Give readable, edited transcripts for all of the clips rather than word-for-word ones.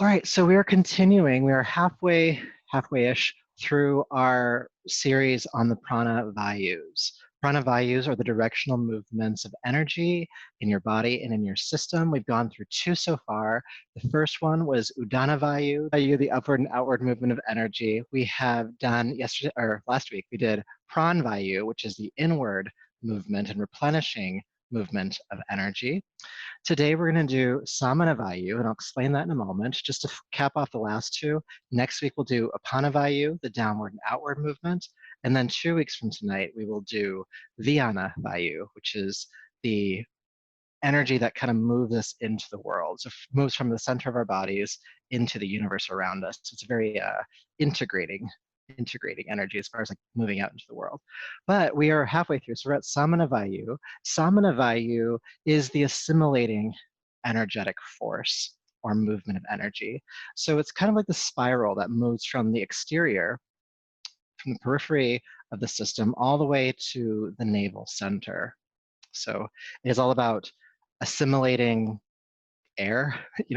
All right, so we are continuing. We are halfway-ish through our series on the Prana Vayus. Prana Vayus are the directional movements of energy in your body and in your system. We've gone through two so far. The first one was Udana Vayu, the upward and outward movement of energy. We have done last week, we did Prana Vayu, which is the inward movement and replenishing movement of energy. Today we're going to do Samana Vayu, and I'll explain that in a moment. Just to cap off the last two, next week we'll do Apana Vayu, the downward and outward movement, and then 2 weeks from tonight we will do Vyana Vayu, which is the energy that kind of moves us into the world. So it moves from the center of our bodies into the universe around us. So it's a very integrating energy as far as like moving out into the world. But we are halfway through, so we're at Samana Vayu. Samana Vayu is the assimilating energetic force or movement of energy. So it's kind of like the spiral that moves from the exterior, from the periphery of the system, all the way to the navel center. So it is all about assimilating air,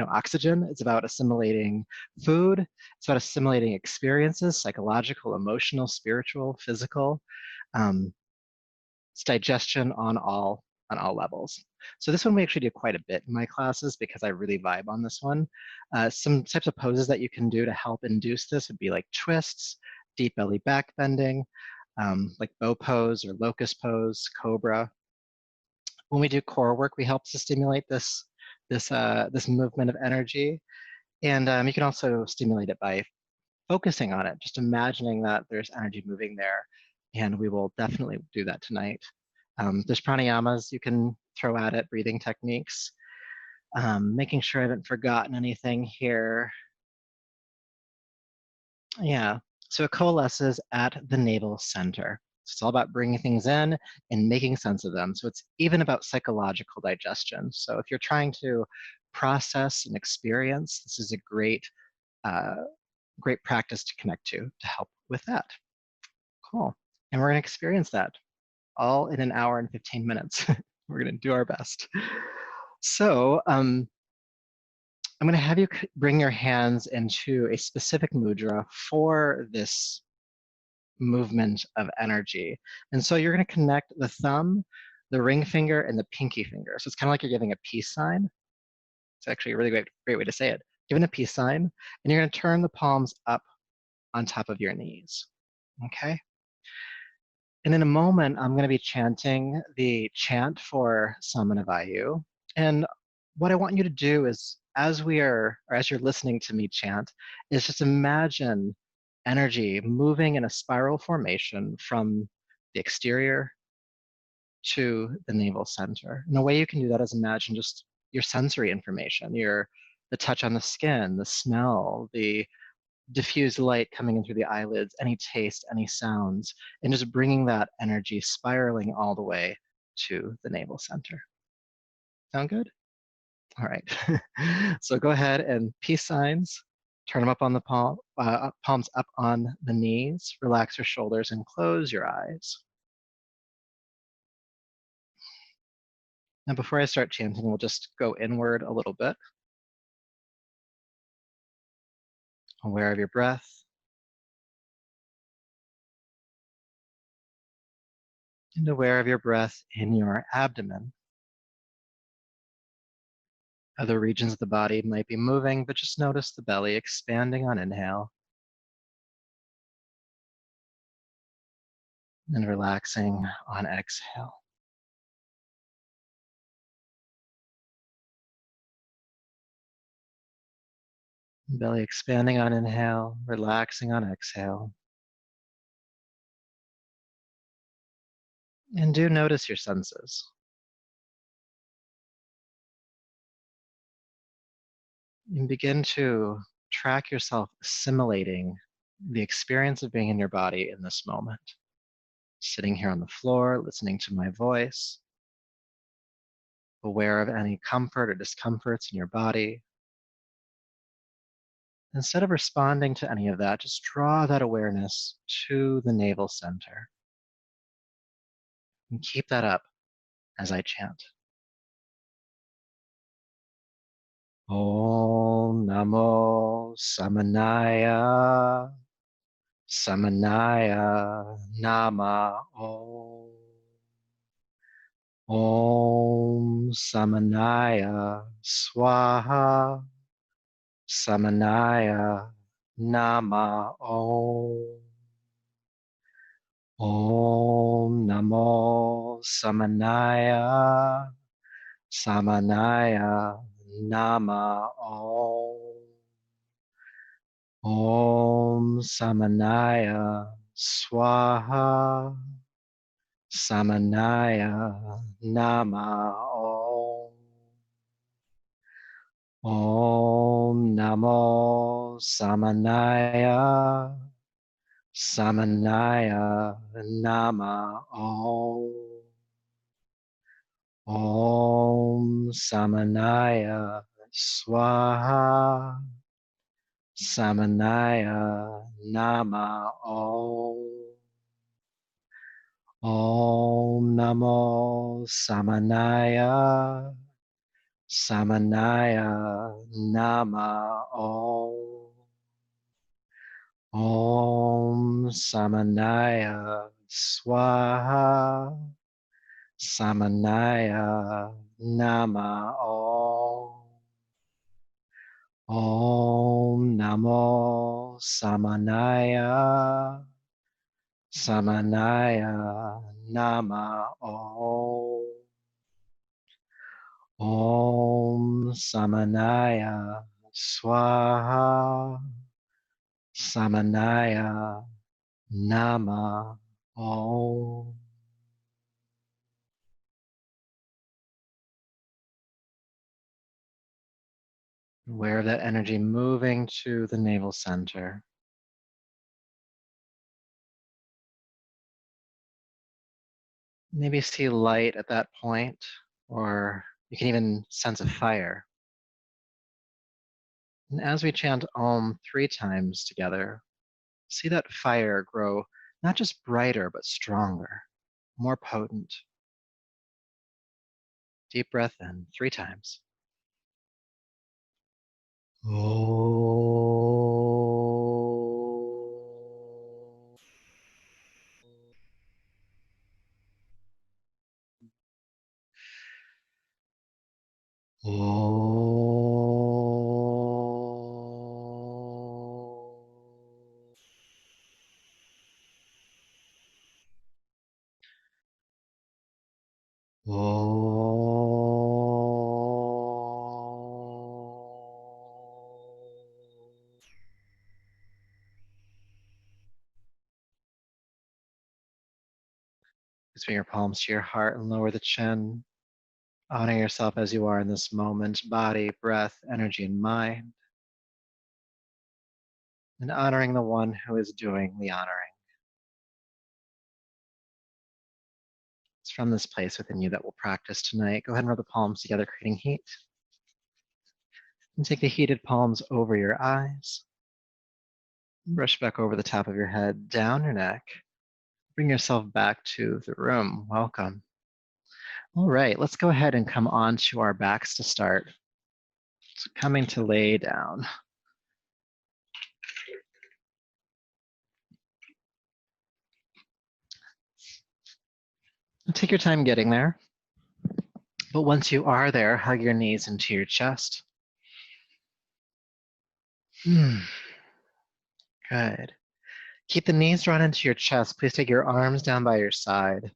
oxygen. It's about assimilating food. It's about assimilating experiences, psychological, emotional, spiritual, physical. It's digestion on all levels. So this one we actually do quite a bit in my classes because I really vibe on this one. Some types of poses that you can do to help induce this would be like twists, deep belly back bending, like bow pose or locust pose, cobra. When we do core work, we help to stimulate this movement of energy, and you can also stimulate it by focusing on it, just imagining that there's energy moving there, and we will definitely do that tonight. There's pranayamas you can throw at it, breathing techniques, making sure I haven't forgotten anything here. Yeah, so it coalesces at the navel center. So it's all about bringing things in and making sense of them. So it's even about psychological digestion. So if you're trying to process an experience, this is a great practice to connect to help with that. Cool. And we're going to experience that all in an hour and 15 minutes. We're going to do our best. So I'm going to have you bring your hands into a specific mudra for this movement of energy. And so you're going to connect the thumb, the ring finger, and the pinky finger. So it's kind of like you're giving a peace sign. It's actually a really great way to say it. Giving a peace sign, and you're going to turn the palms up on top of your knees. Okay? And in a moment, I'm going to be chanting the chant for Samana Vayu. And what I want you to do is, as you're listening to me chant, is just imagine energy moving in a spiral formation from the exterior to the navel center. And the way you can do that is imagine just your sensory information, the touch on the skin, the smell, the diffused light coming in through the eyelids, any taste, any sounds, and just bringing that energy spiraling all the way to the navel center. Sound good? All right. So go ahead and peace signs. Turn them up on the palms up on the knees. Relax your shoulders and close your eyes. Now, before I start chanting, we'll just go inward a little bit. Aware of your breath. And aware of your breath in your abdomen. Other regions of the body might be moving, but just notice the belly expanding on inhale and relaxing on exhale. Belly expanding on inhale, relaxing on exhale. And do notice your senses. And begin to track yourself assimilating the experience of being in your body in this moment. Sitting here on the floor, listening to my voice, aware of any comfort or discomforts in your body. Instead of responding to any of that, just draw that awareness to the navel center. And keep that up as I chant. Om Namo Samanaya Samanaya Nama Om. Om Samanaya Swaha Samanaya Nama Om. Om Namo Samanaya Samanaya Nama Om. Om Samanaya Swaha Samanaya Nama Om. Om Namo Samanaya Samanaya Nama Om. Om Samanaya Swaha Samanaya Nama Om. Om Namo Samanaya Samanaya Nama Om. Om Samanaya Swaha Samanaya Nama Om. Om Namo Samanaya Samanaya Nama Om. Om Samanaya Swaha Samanaya Nama Om. Aware of that energy moving to the navel center. Maybe see light at that point, or you can even sense a fire. And as we chant Om 3 times together, see that fire grow not just brighter, but stronger, more potent. Deep breath in 3 times. Just bring your palms to your heart and lower the chin. Honor yourself as you are in this moment, body, breath, energy, and mind. And honoring the one who is doing the honoring. It's from this place within you that we'll practice tonight. Go ahead and rub the palms together, creating heat. And take the heated palms over your eyes. Brush back over the top of your head, down your neck. Bring yourself back to the room. Welcome. All right, let's go ahead and come onto our backs to start. So coming to lay down. Take your time getting there. But once you are there, hug your knees into your chest. Good. Keep the knees drawn into your chest. Please take your arms down by your side.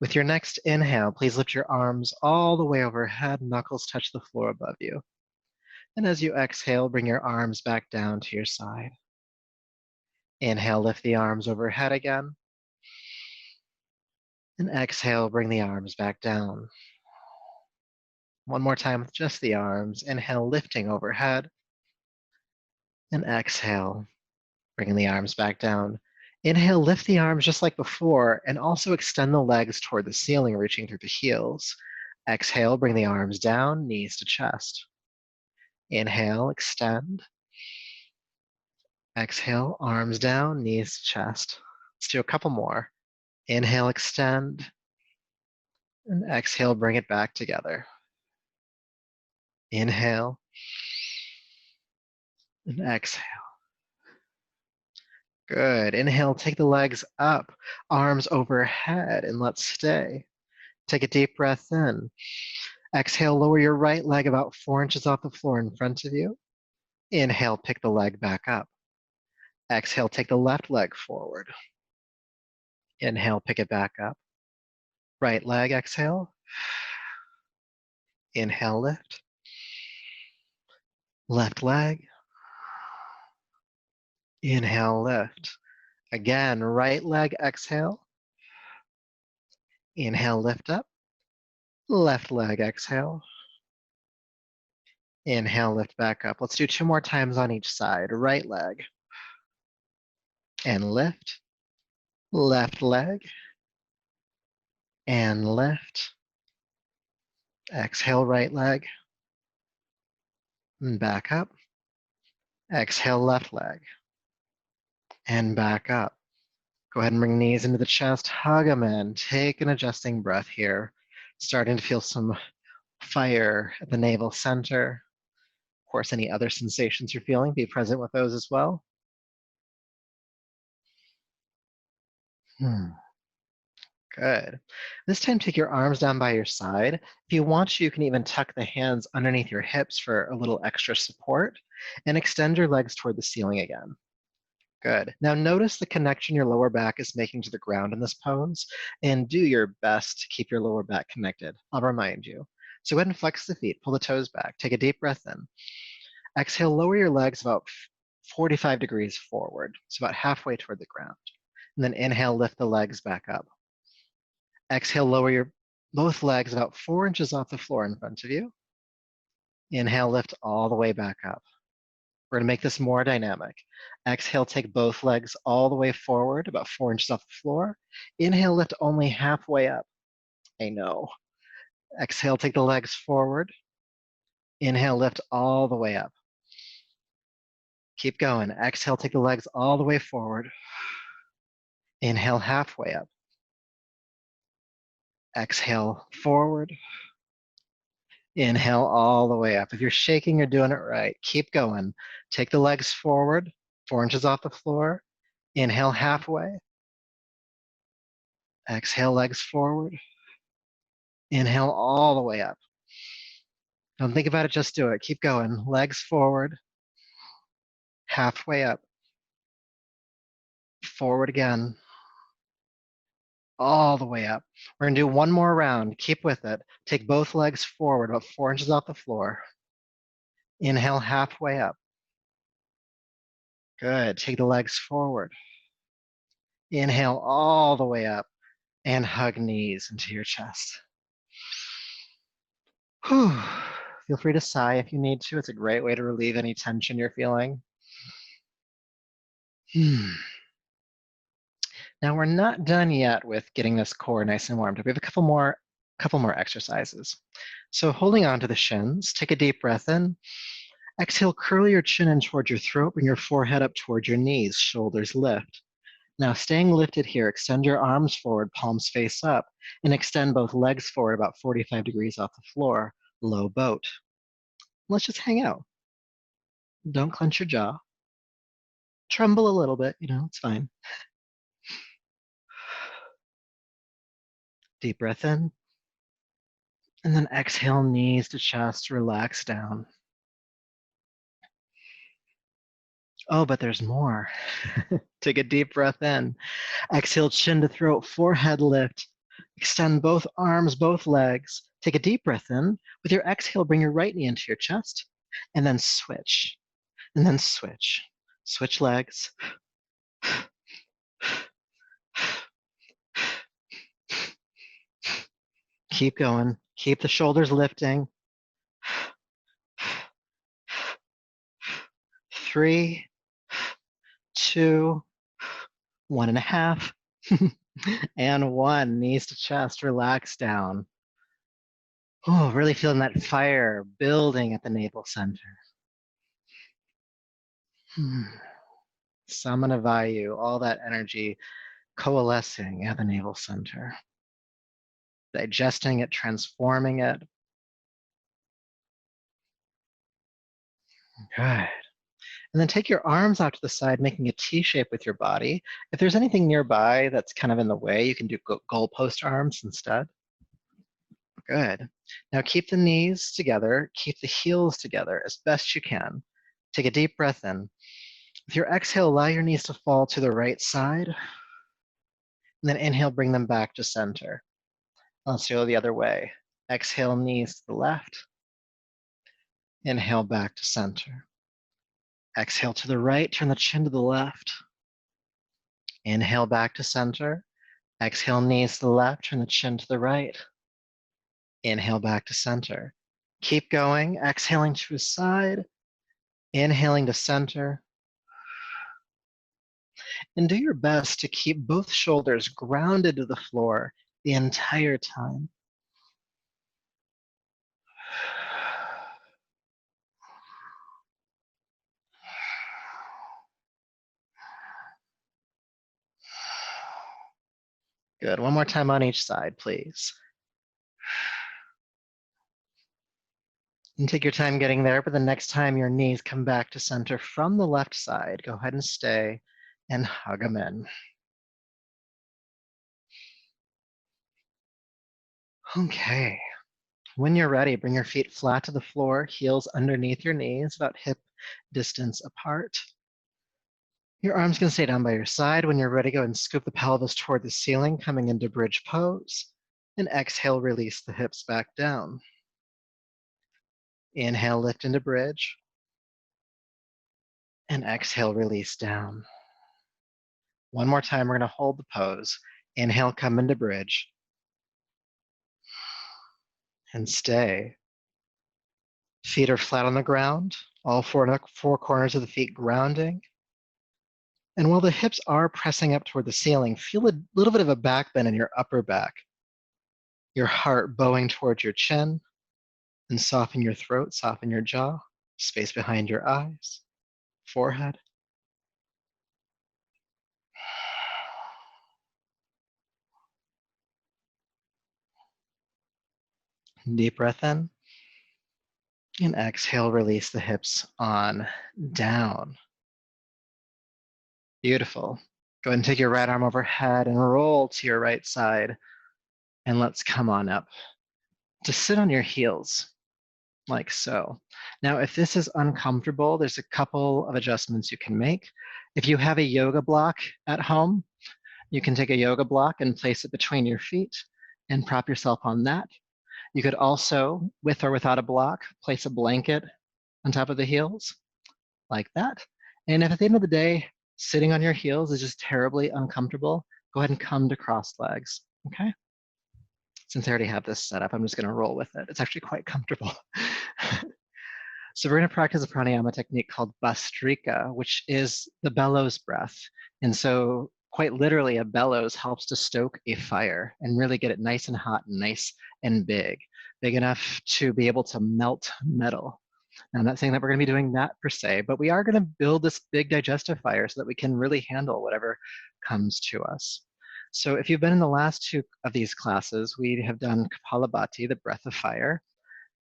With your next inhale, please lift your arms all the way overhead, knuckles touch the floor above you. And as you exhale, bring your arms back down to your side. Inhale, lift the arms overhead again. And exhale, bring the arms back down. One more time with just the arms. Inhale, lifting overhead. And exhale, bringing the arms back down. Inhale, lift the arms just like before, and also extend the legs toward the ceiling, reaching through the heels. Exhale, bring the arms down, knees to chest. Inhale, extend. Exhale, arms down, knees to chest. Let's do a couple more. Inhale, extend. And exhale, bring it back together. Inhale and exhale. Good. Inhale, take the legs up, arms overhead, and let's stay. Take a deep breath in. Exhale, lower your right leg about 4 inches off the floor in front of you. Inhale, pick the leg back up. Exhale, take the left leg forward. Inhale, pick it back up. Right leg, exhale. Inhale, lift. Left leg. Inhale, lift. Again, right leg, exhale. Inhale, lift up. Left leg, exhale. Inhale, lift back up. Let's do 2 more times on each side. Right leg. And lift. Left leg. And lift. Exhale, right leg. And back up. Exhale, left leg. And back up. Go ahead and bring knees into the chest. Hug them in. Take an adjusting breath here. Starting to feel some fire at the navel center. Of course, any other sensations you're feeling, be present with those as well. Good. This time, take your arms down by your side. If you want to, you can even tuck the hands underneath your hips for a little extra support and extend your legs toward the ceiling again. Good. Now notice the connection your lower back is making to the ground in this pose, and do your best to keep your lower back connected. I'll remind you. So go ahead and flex the feet, pull the toes back, take a deep breath in. Exhale, lower your legs about 45 degrees forward, so about halfway toward the ground. And then inhale, lift the legs back up. Exhale, lower your both legs about 4 inches off the floor in front of you. Inhale, lift all the way back up. We're going to make this more dynamic. Exhale, take both legs all the way forward, about 4 inches off the floor. Inhale, lift only halfway up. I know. Exhale, take the legs forward. Inhale, lift all the way up. Keep going. Exhale, take the legs all the way forward. Inhale, halfway up. Exhale, forward. Inhale all the way up. If you're shaking, you're doing it right. Keep going. Take the legs forward, 4 inches off the floor. Inhale halfway. Exhale, legs forward. Inhale all the way up. Don't think about it, just do it. Keep going. Legs forward, halfway up. Forward again. All the way up. We're going to do one more round. Keep with it. Take both legs forward, about 4 inches off the floor. Inhale halfway up. Good. Take the legs forward. Inhale all the way up and hug knees into your chest. Whew. Feel free to sigh if you need to. It's a great way to relieve any tension you're feeling. Now we're not done yet with getting this core nice and warmed up. We have a couple more exercises. So holding on to the shins, take a deep breath in. Exhale, curl your chin in towards your throat, bring your forehead up towards your knees, shoulders lift. Now staying lifted here, extend your arms forward, palms face up, and extend both legs forward about 45 degrees off the floor, low boat. Let's just hang out. Don't clench your jaw. Tremble a little bit, it's fine. Deep breath in. And then exhale, knees to chest, relax down. Oh, but there's more. Take a deep breath in. Exhale, chin to throat, forehead lift. Extend both arms, both legs. Take a deep breath in. With your exhale, bring your right knee into your chest. And then switch. And then switch. Switch legs. Keep going. Keep the shoulders lifting. 3, 2, 1.5, and 1. Knees to chest, relax down. Oh, really feeling that fire building at the navel center. Samana Vayu, all that energy coalescing at the navel center. digesting it, transforming it. Good. And then take your arms out to the side, making a T shape with your body. If there's anything nearby that's kind of in the way, you can do goalpost arms instead. Good. Now keep the knees together, keep the heels together as best you can. Take a deep breath in. With your exhale, allow your knees to fall to the right side. And then inhale, bring them back to center. Let's go the other way. Exhale, knees to the left. Inhale, back to center. Exhale to the right, turn the chin to the left. Inhale, back to center. Exhale, knees to the left, turn the chin to the right. Inhale, back to center. Keep going, exhaling to the side, inhaling to center. And do your best to keep both shoulders grounded to the floor the entire time. Good. One more time on each side, please. And take your time getting there, but the next time your knees come back to center from the left side, go ahead and stay and hug them in. Okay. When you're ready, bring your feet flat to the floor, heels underneath your knees, about hip distance apart. Your arms can stay down by your side. When you're ready, go and scoop the pelvis toward the ceiling, coming into bridge pose. And exhale, release the hips back down. Inhale, lift into bridge. And exhale, release down. One more time, we're going to hold the pose. Inhale, come into bridge. And stay. Feet are flat on the ground, all four corners of the feet grounding. And while the hips are pressing up toward the ceiling, feel a little bit of a back bend in your upper back. Your heart bowing towards your chin, and soften your throat, soften your jaw, space behind your eyes, forehead. Deep breath in. And exhale, release the hips on down. Beautiful. Go ahead and take your right arm overhead and roll to your right side. And let's come on up. Just sit on your heels, like so. Now, if this is uncomfortable, there's a couple of adjustments you can make. If you have a yoga block at home, you can take a yoga block and place it between your feet and prop yourself on that. You could also, with or without a block, place a blanket on top of the heels, like that. And if at the end of the day, sitting on your heels is just terribly uncomfortable, go ahead and come to crossed legs, okay? Since I already have this set up, I'm just gonna roll with it. It's actually quite comfortable. So we're gonna practice a pranayama technique called Bhastrika, which is the bellows breath. And so quite literally, a bellows helps to stoke a fire and really get it nice and hot and nice and big enough to be able to melt metal. Now, I'm not saying that we're going to be doing that per se, but we are going to build this big digestive fire so that we can really handle whatever comes to us. So if you've been in the last two of these classes, we have done Kapalabhati, the breath of fire,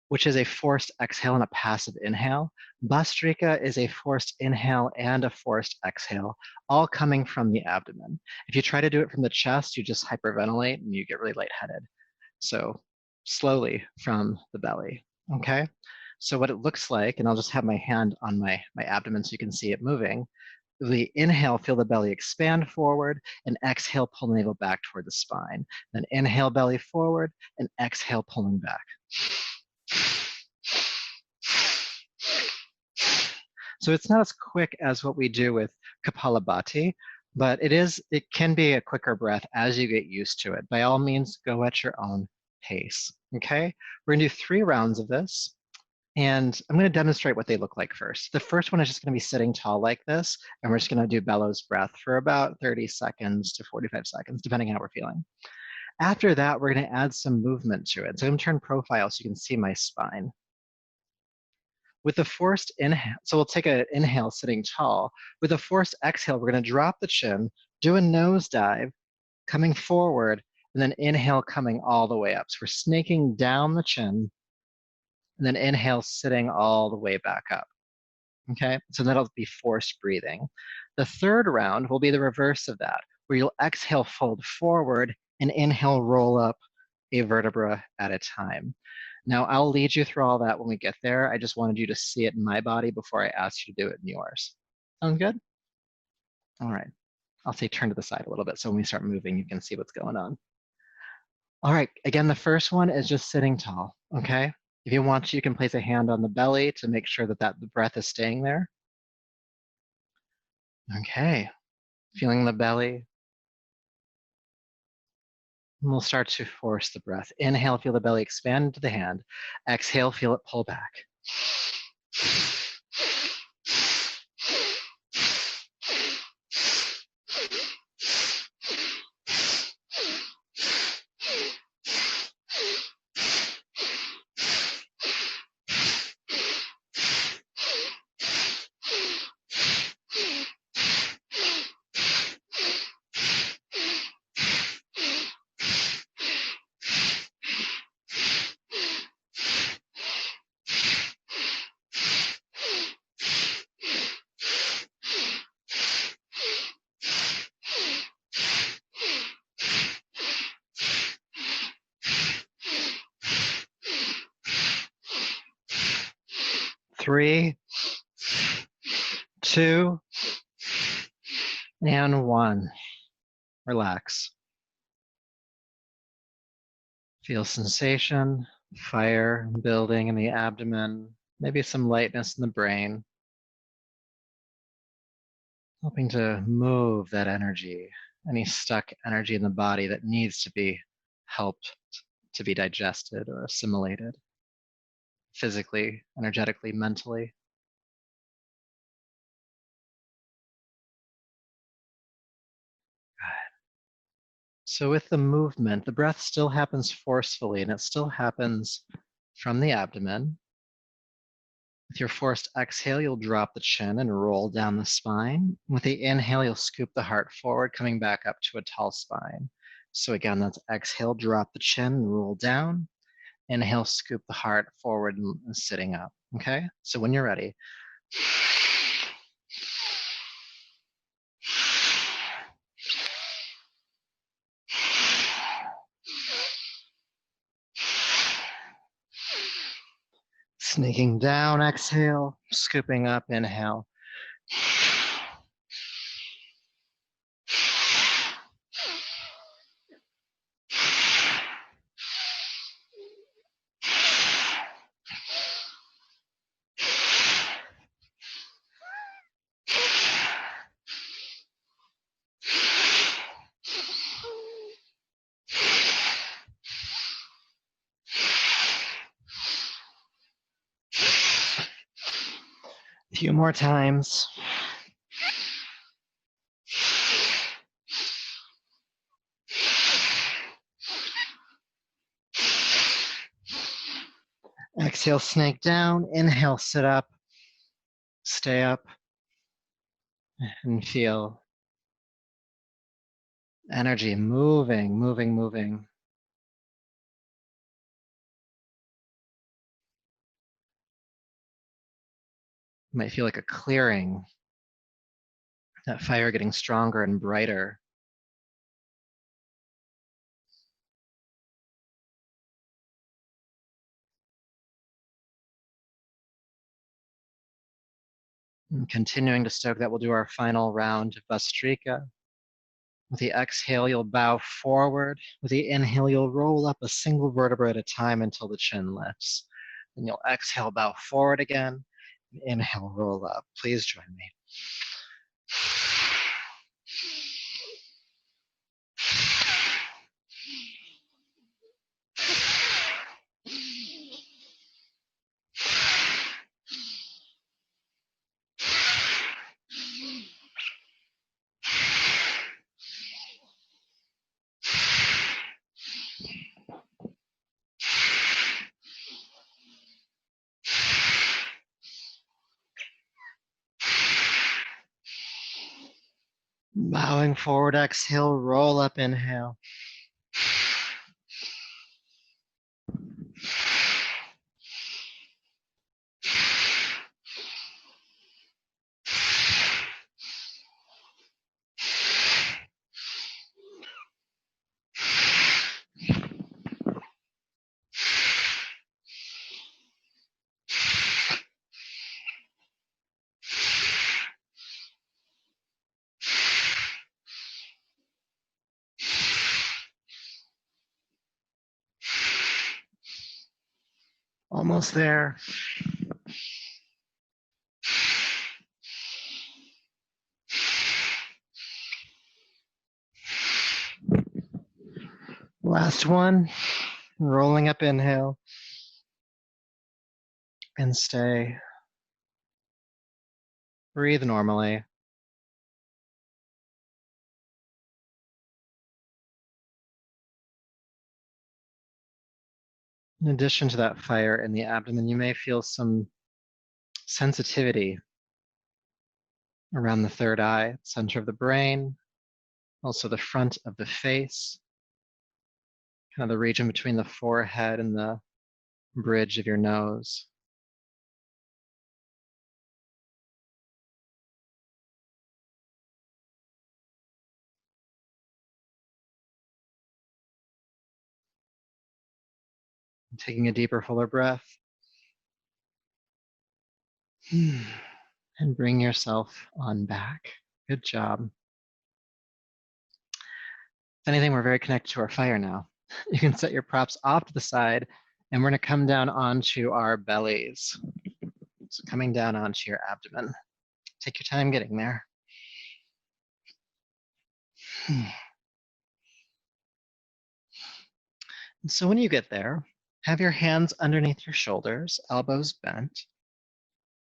which is a forced exhale and a passive inhale. Bhastrika is a forced inhale and a forced exhale, all coming from the abdomen. If you try to do it from the chest, you just hyperventilate and you get really lightheaded. So slowly from the belly, okay? So what it looks like, and I'll just have my hand on my abdomen so you can see it moving. The inhale, feel the belly expand forward, and exhale, pull the navel back toward the spine. Then inhale, belly forward, and exhale, pulling back. So it's not as quick as what we do with Kapalabhati, but it can be a quicker breath as you get used to it. By all means, go at your own pace, okay? We're gonna do 3 rounds of this, and I'm gonna demonstrate what they look like first. The first one is just gonna be sitting tall like this, and we're just gonna do bellows breath for about 30 seconds to 45 seconds, depending on how we're feeling. After that, we're gonna add some movement to it. So I'm gonna turn profile so you can see my spine. With the forced inhale, so we'll take an inhale sitting tall. With a forced exhale, we're gonna drop the chin, do a nosedive, coming forward, and then inhale coming all the way up. So we're snaking down the chin, and then inhale sitting all the way back up. Okay, so that'll be forced breathing. The third round will be the reverse of that, where you'll exhale, fold forward, and inhale, roll up a vertebra at a time. Now, I'll lead you through all that when we get there. I just wanted you to see it in my body before I ask you to do it in yours. Sound good? All right. I'll say turn to the side a little bit so when we start moving, you can see what's going on. All right, again, the first one is just sitting tall, okay? If you want to, you can place a hand on the belly to make sure that the breath is staying there. Okay, feeling the belly. And we'll start to force the breath. Inhale, feel the belly expand into the hand. Exhale, feel it pull back. Three, two, and one. Relax. Feel sensation, fire building in the abdomen, maybe some lightness in the brain. Hoping to move that energy, any stuck energy in the body that needs to be helped to be digested or assimilated, physically, energetically, mentally. So with the movement, the breath still happens forcefully and it still happens from the abdomen. With your forced exhale, you'll drop the chin and roll down the spine. With the inhale, you'll scoop the heart forward, coming back up to a tall spine. So again, that's exhale, drop the chin and roll down. Inhale, scoop the heart forward and sitting up. Okay, so when you're ready, sneaking down, exhale, scooping up, inhale. A few more times. Exhale, snake down. Inhale, sit up. Stay up. And feel energy moving, moving, moving. You might feel like a clearing, that fire getting stronger and brighter. And continuing to stoke that, we'll do our final round of Vastrika. With the exhale, you'll bow forward. With the inhale, you'll roll up a single vertebra at a time until the chin lifts. Then you'll exhale, bow forward again. Inhale, roll up. Please join me. Bowing forward, exhale, roll up, inhale. Almost there. Last one. Rolling up, inhale. And stay. Breathe normally. In addition to that fire in the abdomen, you may feel some sensitivity around the third eye, center of the brain, also the front of the face, kind of the region between the forehead and the bridge of your nose. Taking a deeper, fuller breath. And bring yourself on back. Good job. If anything, we're very connected to our fire now. You can set your props off to the side, and we're going to come down onto our bellies. So coming down onto your abdomen. Take your time getting there. So when you get there, have your hands underneath your shoulders, elbows bent.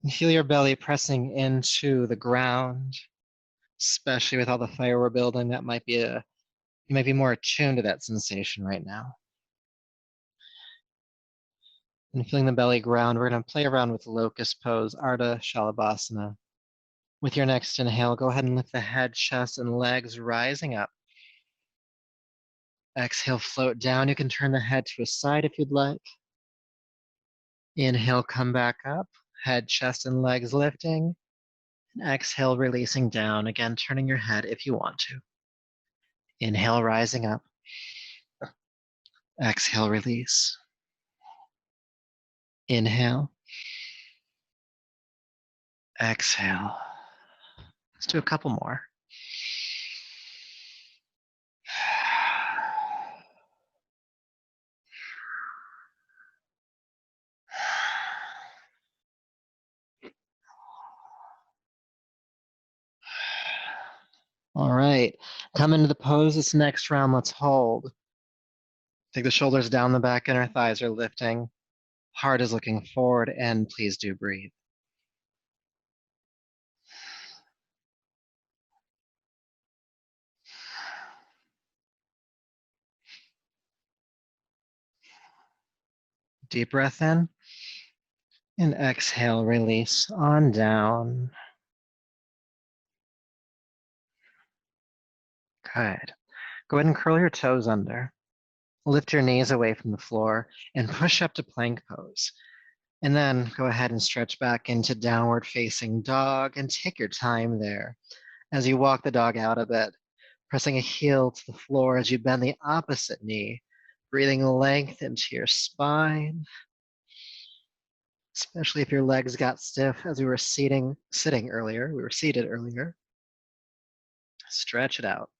And feel your belly pressing into the ground, especially with all the fire we're building. That might be you might be more attuned to that sensation right now. And feeling the belly ground, we're going to play around with locust pose, Ardha Shalabhasana. With your next inhale, go ahead and lift the head, chest, and legs rising up. Exhale, float down. You can turn the head to a side if you'd like. Inhale, come back up. Head, chest, and legs lifting. And exhale, releasing down. Again, turning your head if you want to. Inhale, rising up. Exhale, release. Inhale. Exhale. Let's do a couple more. All right, come into the pose this next round. Let's hold. Take the shoulders down the back, inner thighs are lifting. Heart is looking forward, and please do breathe. Deep breath in. And exhale, release on down. Good. Go ahead and curl your toes under. Lift your knees away from the floor and push up to plank pose. And then go ahead and stretch back into downward facing dog and take your time there. As you walk the dog out a bit, pressing a heel to the floor as you bend the opposite knee, breathing length into your spine, especially if your legs got stiff as we were sitting earlier. We were seated earlier. Stretch it out.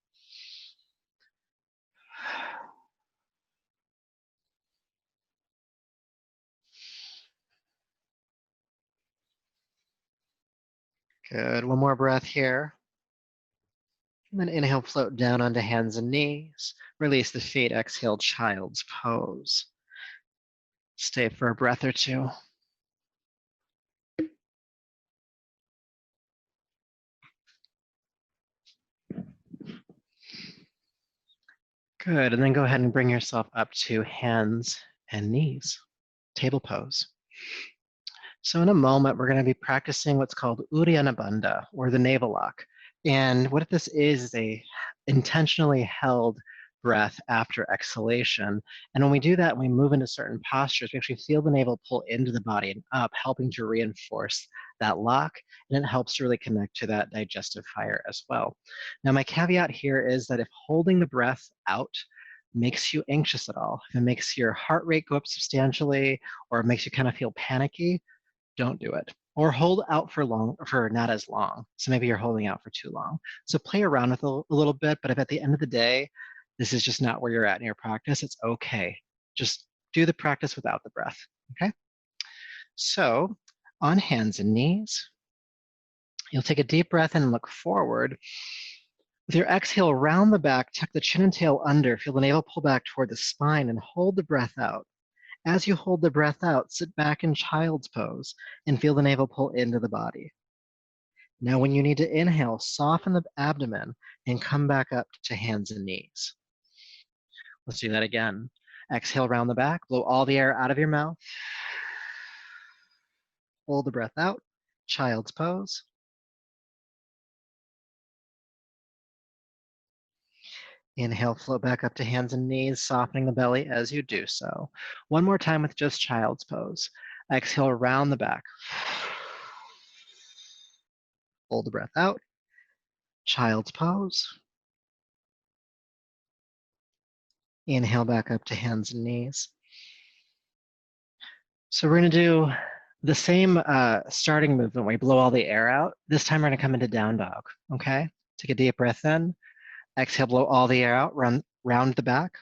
Good. One more breath here. And then inhale, float down onto hands and knees. Release the feet. Exhale, child's pose. Stay for a breath or two. Good. And then go ahead and bring yourself up to hands and knees. Table pose. So in a moment, we're going to be practicing what's called Uddiyana Bandha, or the navel lock. And what this is a intentionally held breath after exhalation. And when we do that, we move into certain postures, we actually feel the navel pull into the body and up, helping to reinforce that lock. And it helps to really connect to that digestive fire as well. Now, my caveat here is that if holding the breath out makes you anxious at all, if it makes your heart rate go up substantially, or it makes you kind of feel panicky, don't do it. Or hold out for not as long. So maybe you're holding out for too long. So play around with a little bit, but if at the end of the day, this is just not where you're at in your practice, it's okay. Just do the practice without the breath, okay? So on hands and knees, you'll take a deep breath in and look forward. With your exhale, round the back, tuck the chin and tail under, feel the navel pull back toward the spine and hold the breath out. As you hold the breath out, sit back in child's pose and feel the navel pull into the body. Now, when you need to inhale, soften the abdomen and come back up to hands and knees. Let's do that again. Exhale, round the back, blow all the air out of your mouth. Hold the breath out, child's pose. Inhale, float back up to hands and knees, softening the belly as you do so. One more time with just child's pose. Exhale, round the back. Hold the breath out, child's pose. Inhale back up to hands and knees. So we're going to do the same starting movement where we blow all the air out. This time we're going to come into down dog, okay? Take a deep breath in. Exhale, blow all the air out, round the back.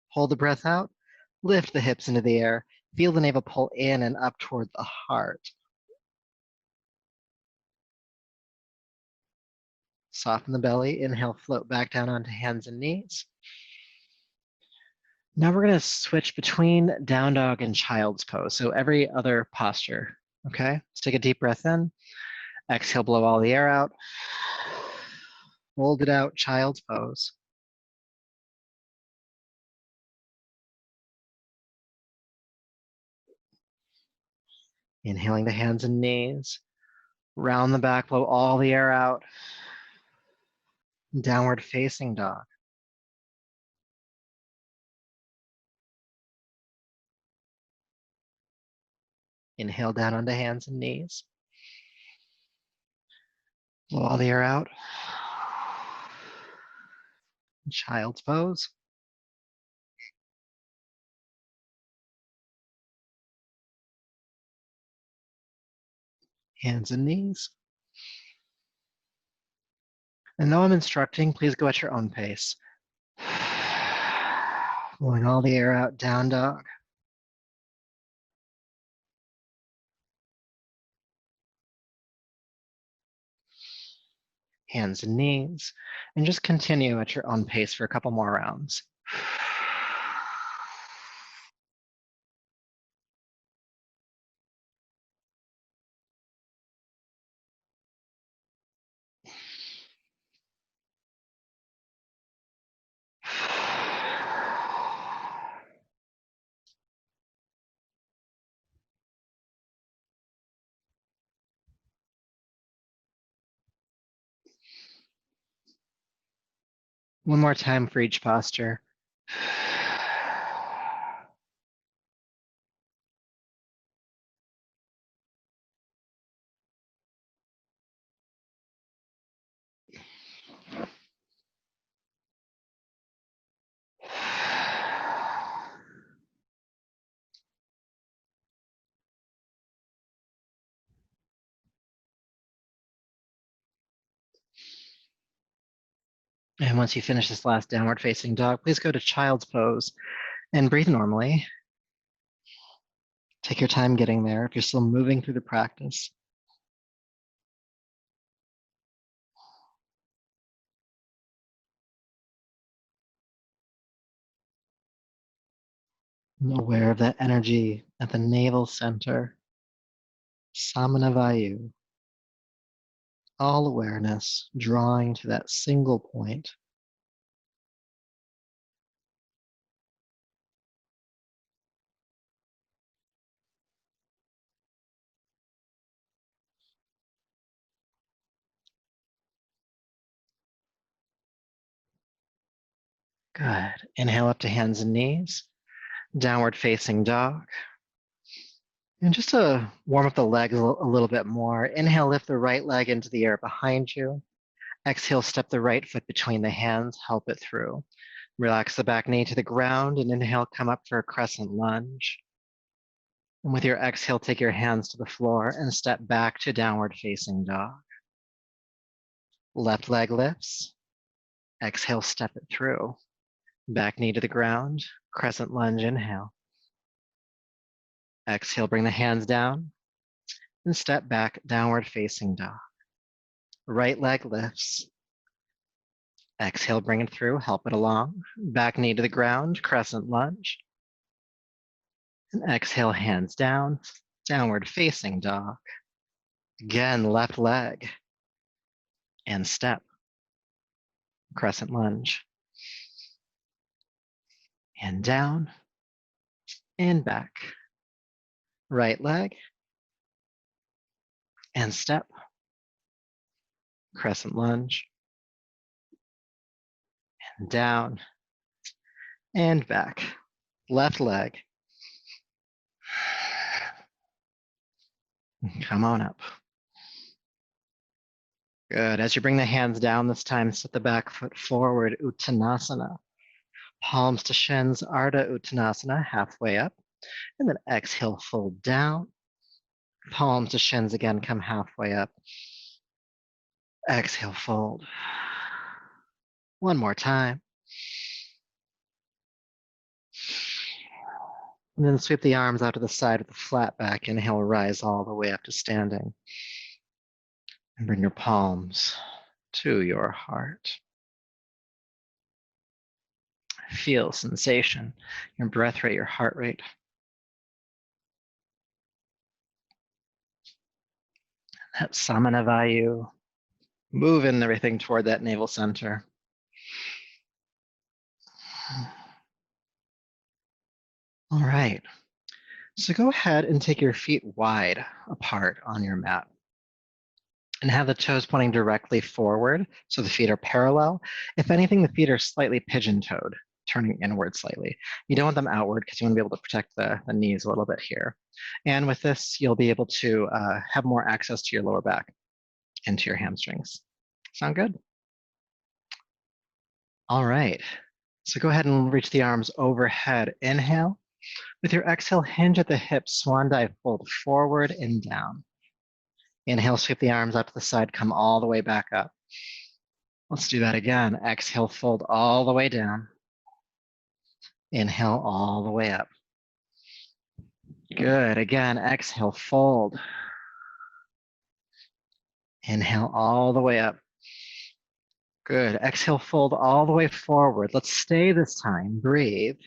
Hold the breath out. Lift the hips into the air. Feel the navel pull in and up toward the heart. Soften the belly. Inhale, float back down onto hands and knees. Now we're going to switch between down dog and child's pose. So every other posture, okay? Let's take a deep breath in. Exhale, blow all the air out. Hold it out, child's pose. Inhaling the hands and knees. Round the back, blow all the air out. Downward facing dog. Inhale down onto hands and knees. Blow all the air out. Child's pose. Hands and knees. And though I'm instructing, please go at your own pace. Blowing all the air out, down dog. Hands and knees. And just continue at your own pace for a couple more rounds. One more time for each posture. And once you finish this last downward facing dog, please go to child's pose and breathe normally. Take your time getting there if you're still moving through the practice. I'm aware of that energy at the navel center. Samana Vayu. All awareness drawing to that single point. Good. Inhale up to hands and knees. Downward facing dog. And just to warm up the legs a little bit more, inhale, lift the right leg into the air behind you. Exhale, step the right foot between the hands, help it through. Relax the back knee to the ground and inhale, come up for a crescent lunge. And with your exhale, take your hands to the floor and step back to downward facing dog. Left leg lifts. Exhale, step it through. Back knee to the ground, crescent lunge, inhale. Exhale, bring the hands down and step back, downward facing dog. Right leg lifts. Exhale, bring it through, help it along. Back knee to the ground, crescent lunge. And exhale, hands down, downward facing dog. Again, left leg and step, crescent lunge. And down and back. Right leg and step, crescent lunge. And down and back. Left leg. Come on up. Good. As you bring the hands down this time, set the back foot forward, Uttanasana. Palms to shins, Ardha Uttanasana, halfway up. And then exhale, fold down. Palms to shins again, come halfway up. Exhale, fold. One more time. And then sweep the arms out to the side with a flat back. Inhale, rise all the way up to standing. And bring your palms to your heart. Feel sensation, your breath rate, your heart rate. That Samana Vayu. Moving everything toward that navel center. All right. So go ahead and take your feet wide apart on your mat. And have the toes pointing directly forward, so the feet are parallel. If anything, the feet are slightly pigeon-toed, turning inward slightly. You don't want them outward because you want to be able to protect the knees a little bit here. And with this, you'll be able to have more access to your lower back and to your hamstrings. Sound good? All right. So go ahead and reach the arms overhead. Inhale. With your exhale, hinge at the hips, swan dive, fold forward and down. Inhale, sweep the arms out to the side, come all the way back up. Let's do that again. Exhale, fold all the way down. Inhale, all the way up. Good. Again, exhale, fold. Inhale, all the way up. Good. Exhale, fold all the way forward. Let's stay this time. Breathe.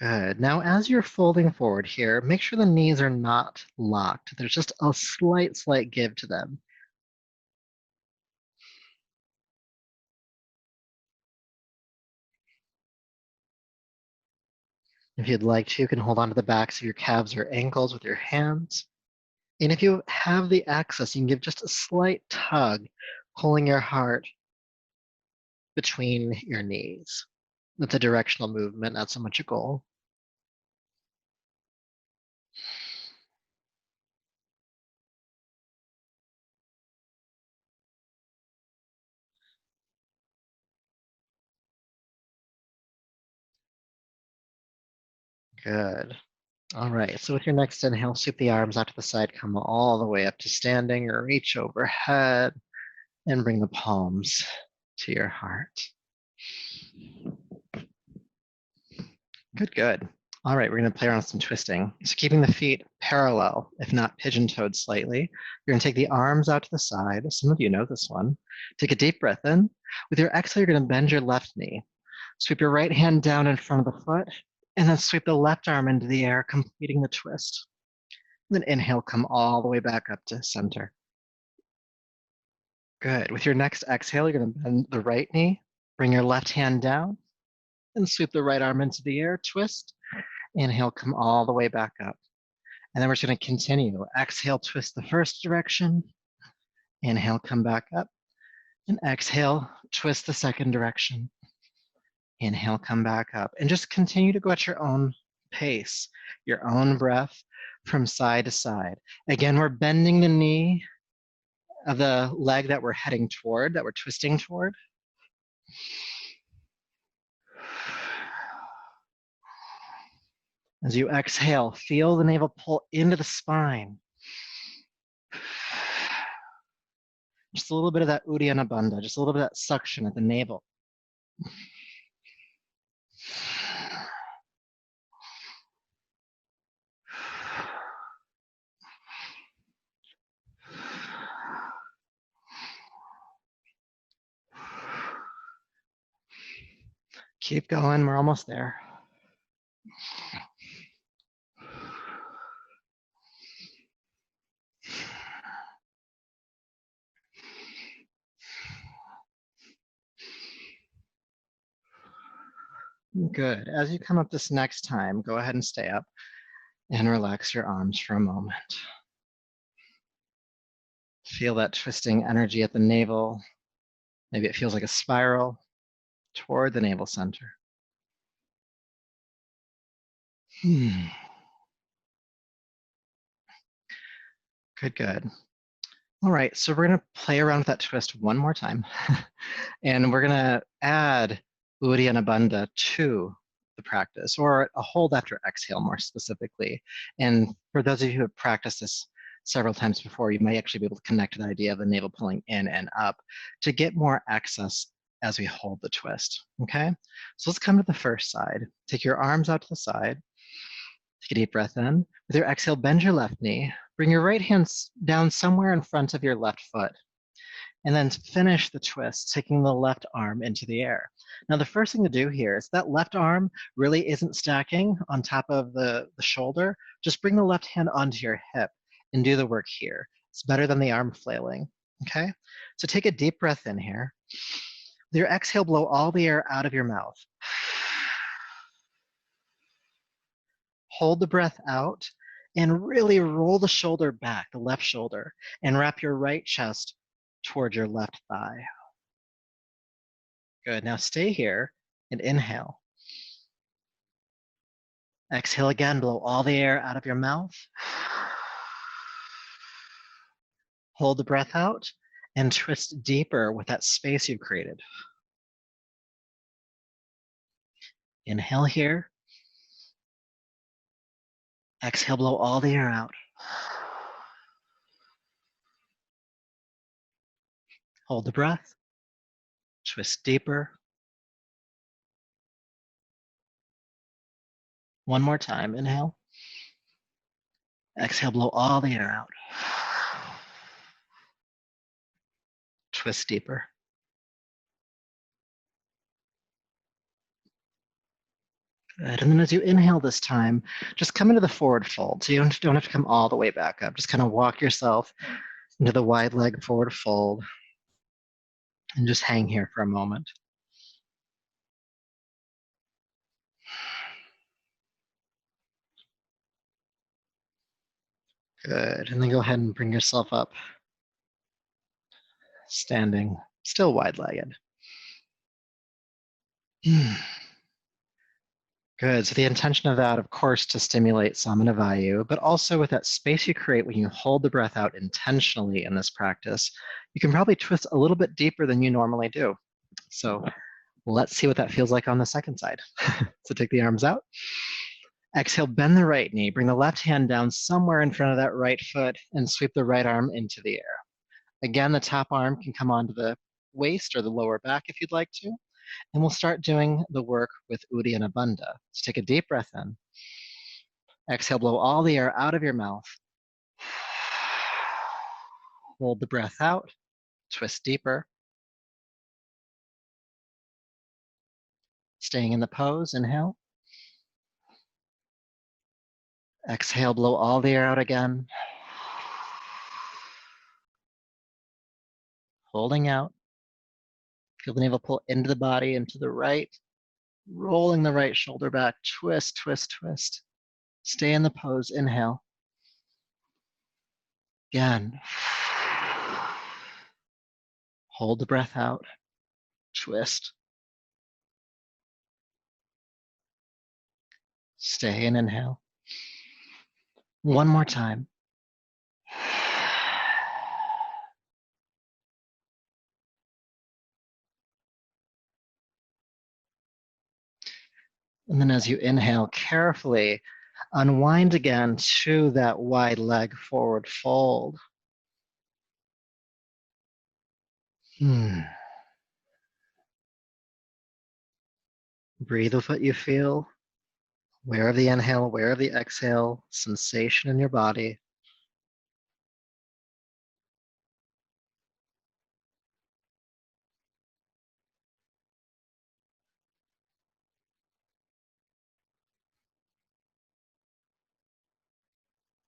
Good. Now, as you're folding forward here, make sure the knees are not locked. There's just a slight give to them. If you'd like to, you can hold on to the backs of your calves or ankles with your hands. And if you have the access, you can give just a slight tug, pulling your heart between your knees. That's a directional movement, not so much a goal. Good. All right, so with your next inhale, sweep the arms out to the side, come all the way up to standing, or reach overhead, and bring the palms to your heart. Good, good. All right, we're gonna play around with some twisting. So keeping the feet parallel, if not pigeon-toed slightly, you're gonna take the arms out to the side. Some of you know this one. Take a deep breath in. With your exhale, you're gonna bend your left knee. Sweep your right hand down in front of the foot, and then sweep the left arm into the air, completing the twist. And then inhale, come all the way back up to center. Good. With your next exhale, you're gonna bend the right knee, bring your left hand down, and sweep the right arm into the air, twist. Inhale, come all the way back up. And then we're just gonna continue. Exhale, twist the first direction. Inhale, come back up. And exhale, twist the second direction. Inhale, come back up. And just continue to go at your own pace, your own breath from side to side. Again, we're bending the knee of the leg that we're heading toward, that we're twisting toward. As you exhale, feel the navel pull into the spine. Just a little bit of that Uddiyana Bandha, just a little bit of that suction at the navel. Keep going, we're almost there. Good. As you come up this next time, go ahead and stay up and relax your arms for a moment. Feel that twisting energy at the navel. Maybe it feels like a spiral toward the navel center. Good, good. All right, so we're gonna play around with that twist one more time. And we're gonna add Uddiyana Bandha to the practice, or a hold after exhale more specifically. And for those of you who have practiced this several times before, you might actually be able to connect to the idea of the navel pulling in and up to get more access as we hold the twist, okay? So let's come to the first side. Take your arms out to the side. Take a deep breath in. With your exhale, bend your left knee. Bring your right hand down somewhere in front of your left foot. And then finish the twist, taking the left arm into the air. Now, the first thing to do here is that left arm really isn't stacking on top of the shoulder. Just bring the left hand onto your hip and do the work here. It's better than the arm flailing, okay? So take a deep breath in here. With your exhale, blow all the air out of your mouth. Hold the breath out and really roll the shoulder back, the left shoulder, and wrap your right chest toward your left thigh. Good. Now stay here and inhale. Exhale again, blow all the air out of your mouth. Hold the breath out and twist deeper with that space you've created. Inhale here. Exhale, blow all the air out. Hold the breath. Twist deeper. One more time. Inhale. Exhale, blow all the air out. Twist deeper. Good. And then as you inhale this time, just come into the forward fold. So you don't have to come all the way back up. Just kind of walk yourself into the wide leg forward fold and just hang here for a moment. Good. And then go ahead and bring yourself up, standing, still wide-legged. Good. So the intention of that, of course, to stimulate Samana Vayu, but also with that space you create when you hold the breath out intentionally in this practice, you can probably twist a little bit deeper than you normally do. So let's see what that feels like on the second side. So take the arms out. Exhale, bend the right knee. Bring the left hand down somewhere in front of that right foot and sweep the right arm into the air. Again, the top arm can come onto the waist or the lower back if you'd like to. And we'll start doing the work with Uddiyana Bandha. So take a deep breath in. Exhale, blow all the air out of your mouth. Hold the breath out. Twist deeper. Staying in the pose, inhale. Exhale, blow all the air out again. Holding out. Feel the navel pull into the body, into the right. Rolling the right shoulder back. Twist, twist, twist. Stay in the pose, inhale. Again. Hold the breath out. Twist. Stay and inhale. One more time. And then as you inhale, carefully unwind again to that wide leg forward fold. Breathe with what you feel. Aware of the inhale, aware of the exhale, sensation in your body.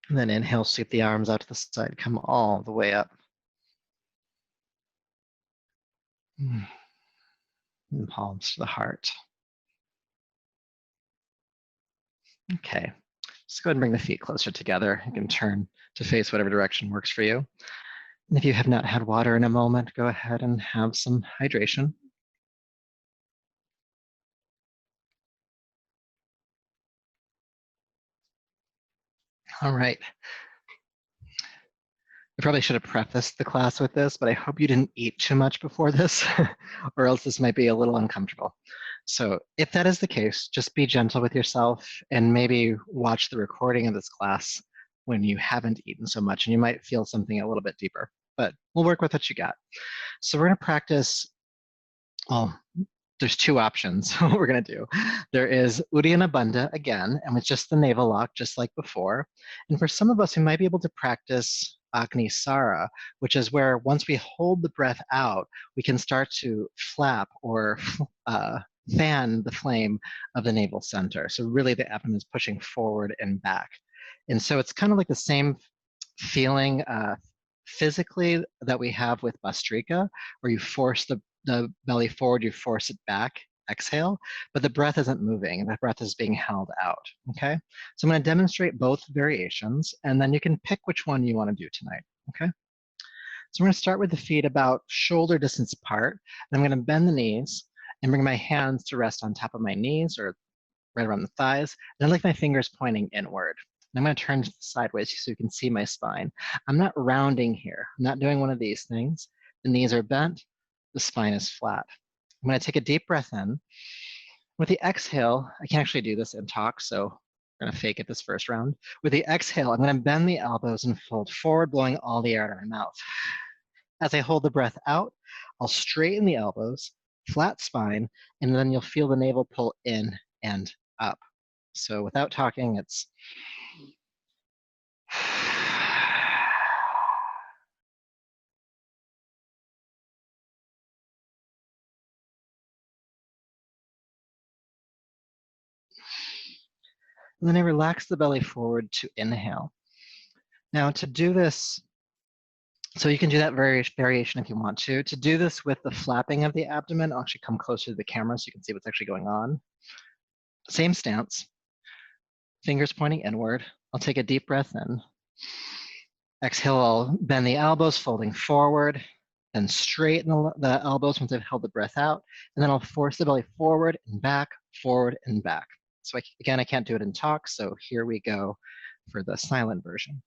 And then inhale, sweep the arms out to the side, come all the way up. And palms to the heart. Okay, just go ahead and bring the feet closer together. You can turn to face whatever direction works for you. And if you have not had water in a moment, go ahead and have some hydration. All right. I probably should have prefaced the class with this, but I hope you didn't eat too much before this, or else this might be a little uncomfortable. So if that is the case, just be gentle with yourself and maybe watch the recording of this class when you haven't eaten so much, and you might feel something a little bit deeper, but we'll work with what you got. So we're gonna practice, well, there's two options what we're going to do. There is Uddiyana Bandha again, and it's just the navel lock, just like before. And for some of us, we might be able to practice Agni Sara, which is where once we hold the breath out, we can start to flap or fan the flame of the navel center. So really the abdomen is pushing forward and back. And so it's kind of like the same feeling physically that we have with Bastrika, where you force the belly forward, you force it back, exhale, but the breath isn't moving. The breath is being held out, okay? So I'm gonna demonstrate both variations, and then you can pick which one you wanna do tonight, okay? So we're gonna start with the feet about shoulder distance apart, and I'm gonna bend the knees and bring my hands to rest on top of my knees or right around the thighs, and I like my fingers pointing inward. And I'm gonna turn sideways so you can see my spine. I'm not rounding here. I'm not doing one of these things. The knees are bent, the spine is flat. I'm gonna take a deep breath in. With the exhale, I can actually do this in talk, so we're gonna fake it this first round. With the exhale, I'm gonna bend the elbows and fold forward, blowing all the air out of my mouth. As I hold the breath out, I'll straighten the elbows, flat spine, and then you'll feel the navel pull in and up. So without talking, it's and then I relax the belly forward to inhale. Now to do this, so you can do that variation if you want to. To do this with the flapping of the abdomen, I'll actually come closer to the camera so you can see what's actually going on. Same stance, fingers pointing inward. I'll take a deep breath in. Exhale, I'll bend the elbows, folding forward, then straighten the elbows once I've held the breath out, and then I'll force the belly forward and back, forward and back. So again, I can't do it in talk, so here we go for the silent version.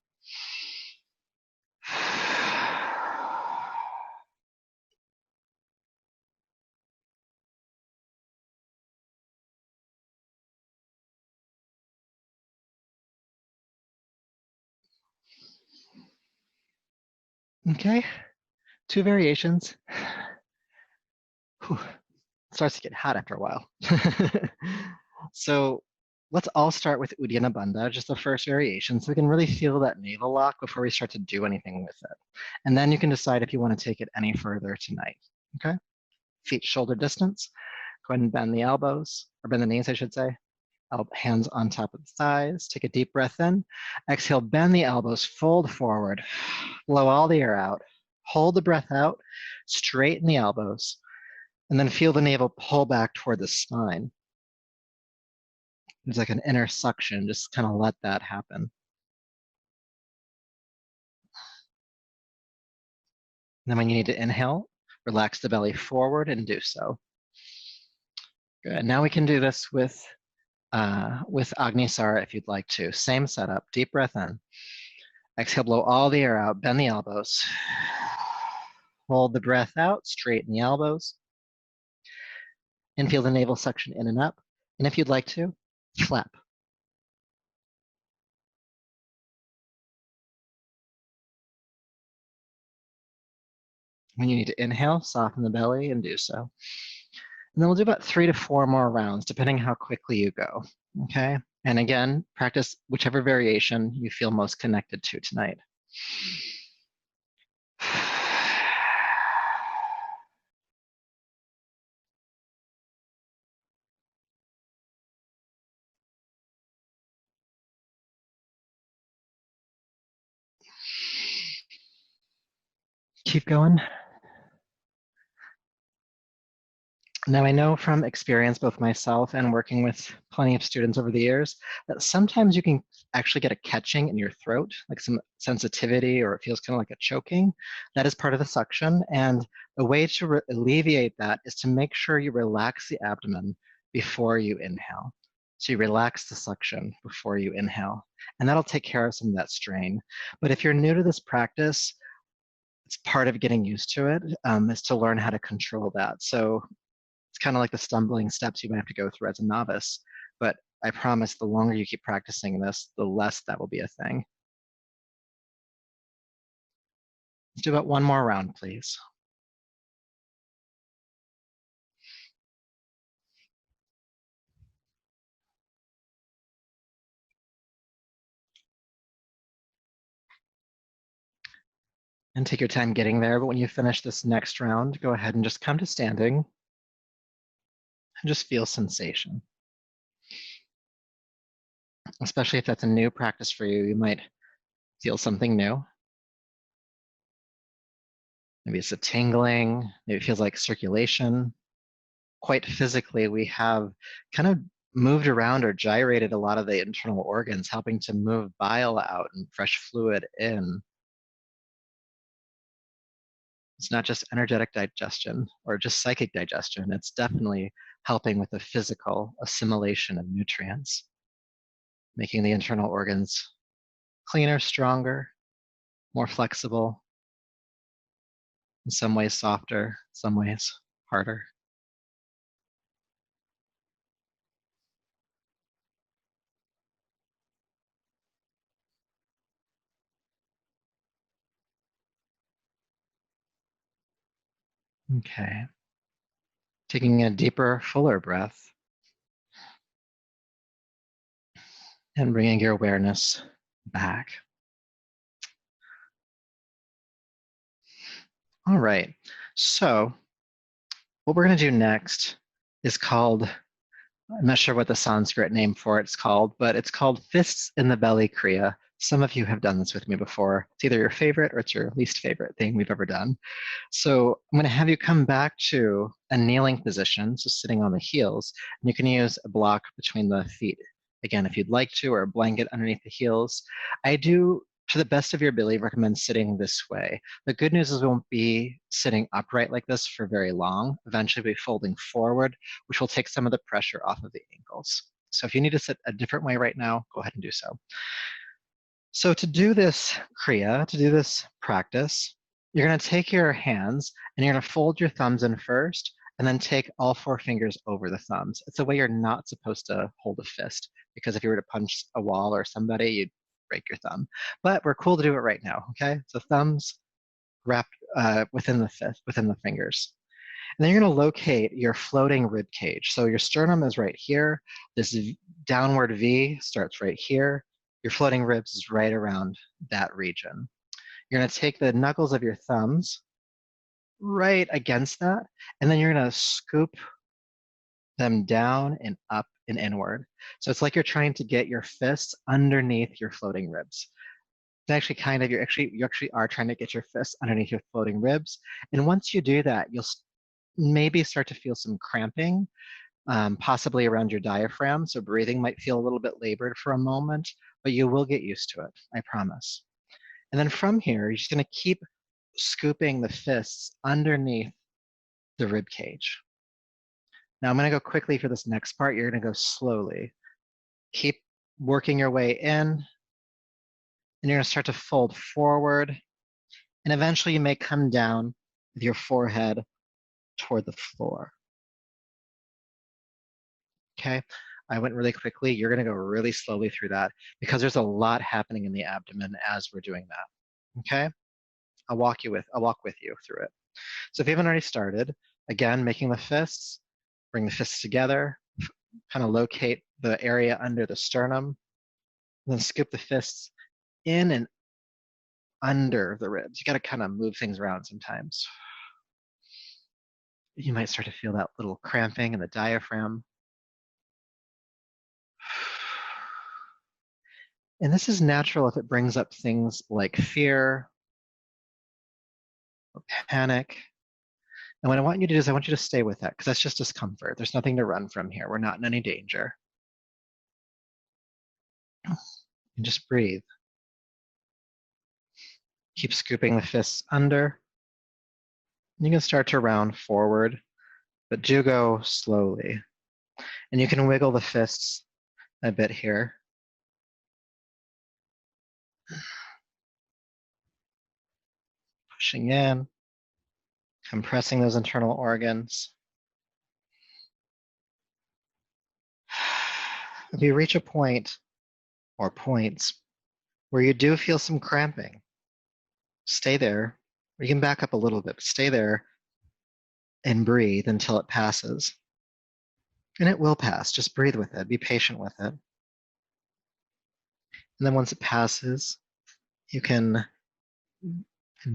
Okay, two variations. Whew. It starts to get hot after a while. So let's all start with Uddiyana Bandha, just the first variation, so we can really feel that navel lock before we start to do anything with it. And then you can decide if you want to take it any further tonight, okay? Feet shoulder distance. Go ahead and bend the elbows, or bend the knees, I should say. Hands on top of the thighs. Take a deep breath in. Exhale, bend the elbows, fold forward. Blow all the air out. Hold the breath out. Straighten the elbows. And then feel the navel pull back toward the spine. There's like an inner suction. Just kind of let that happen. And then when you need to inhale, relax the belly forward and do so. Good. Now we can do this with Agni Sara if you'd like to. Same setup, deep breath in. Exhale, blow all the air out, bend the elbows. Hold the breath out, straighten the elbows. And feel the navel suction in and up. And if you'd like to, flap. When you need to inhale, soften the belly and do so. And then we'll do about 3 to 4 more rounds, depending how quickly you go, okay? And again, practice whichever variation you feel most connected to tonight. Keep going. Now, I know from experience, both myself and working with plenty of students over the years, that sometimes you can actually get a catching in your throat, like some sensitivity, or it feels kind of like a choking. That is part of the suction. And a way to alleviate that is to make sure you relax the abdomen before you inhale. So you relax the suction before you inhale, and that'll take care of some of that strain. But if you're new to this practice, it's part of getting used to it, is to learn how to control that. So it's kind of like the stumbling steps you might have to go through as a novice. But I promise the longer you keep practicing this, the less that will be a thing. Let's do about 1 more round, please. And take your time getting there. But when you finish this next round, go ahead and just come to standing and just feel sensation. Especially if that's a new practice for you, you might feel something new. Maybe it's a tingling, maybe it feels like circulation. Quite physically, we have kind of moved around or gyrated a lot of the internal organs, helping to move bile out and fresh fluid in. It's not just energetic digestion or just psychic digestion, it's definitely helping with the physical assimilation of nutrients, making the internal organs cleaner, stronger, more flexible, in some ways softer, some ways harder. Okay. Taking a deeper, fuller breath and bringing your awareness back. All right. So what we're going to do next is called, I'm not sure what the Sanskrit name for it's called, but it's called Fists in the Belly Kriya. Some of you have done this with me before. It's either your favorite or it's your least favorite thing we've ever done. So I'm going to have you come back to a kneeling position, so sitting on the heels, and you can use a block between the feet. Again, if you'd like to, or a blanket underneath the heels. I do, to the best of your ability, recommend sitting this way. The good news is we won't be sitting upright like this for very long. Eventually we'll be folding forward, which will take some of the pressure off of the ankles. So if you need to sit a different way right now, go ahead and do so. So to do this kriya, to do this practice, you're going to take your hands and you're going to fold your thumbs in first and then take all 4 fingers over the thumbs. It's the way you're not supposed to hold a fist, because if you were to punch a wall or somebody, you'd break your thumb. But we're cool to do it right now, okay? So thumbs wrapped within the fist, within the fingers. And then you're going to locate your floating rib cage. So your sternum is right here. This downward V starts right here. Your floating ribs is right around that region. You're going to take the knuckles of your thumbs right against that, and then you're going to scoop them down and up and inward. So it's like you're trying to get your fists underneath your floating ribs. It's actually kind of, you actually are trying to get your fists underneath your floating ribs. And once you do that, you'll maybe start to feel some cramping, possibly around your diaphragm. So breathing might feel a little bit labored for a moment, but you will get used to it, I promise. And then from here, you're just going to keep scooping the fists underneath the rib cage. Now I'm going to go quickly for this next part. You're going to go slowly. Keep working your way in, and you're going to start to fold forward. And eventually you may come down with your forehead toward the floor. Okay, I went really quickly. You're going to go really slowly through that because there's a lot happening in the abdomen as we're doing that. Okay, I'll walk with you through it. So if you haven't already started, again, making the fists, Bring the fists together, kind of locate the area under the sternum, and then scoop the fists in and under the ribs. You got to kind of move things around sometimes. You might start to feel that little cramping in the diaphragm. And this is natural if it brings up things like fear or panic. And what I want you to do is I want you to stay with that because that's just discomfort. There's nothing to run from here. We're not in any danger. And just breathe. Keep scooping the fists under. You can start to round forward, but do go slowly. And you can wiggle the fists a bit here. Pushing in, compressing those internal organs. If you reach a point or points where you do feel some cramping, stay there. Or you can back up a little bit, but stay there and breathe until it passes. And it will pass. Just breathe with it. Be patient with it. And then once it passes, you can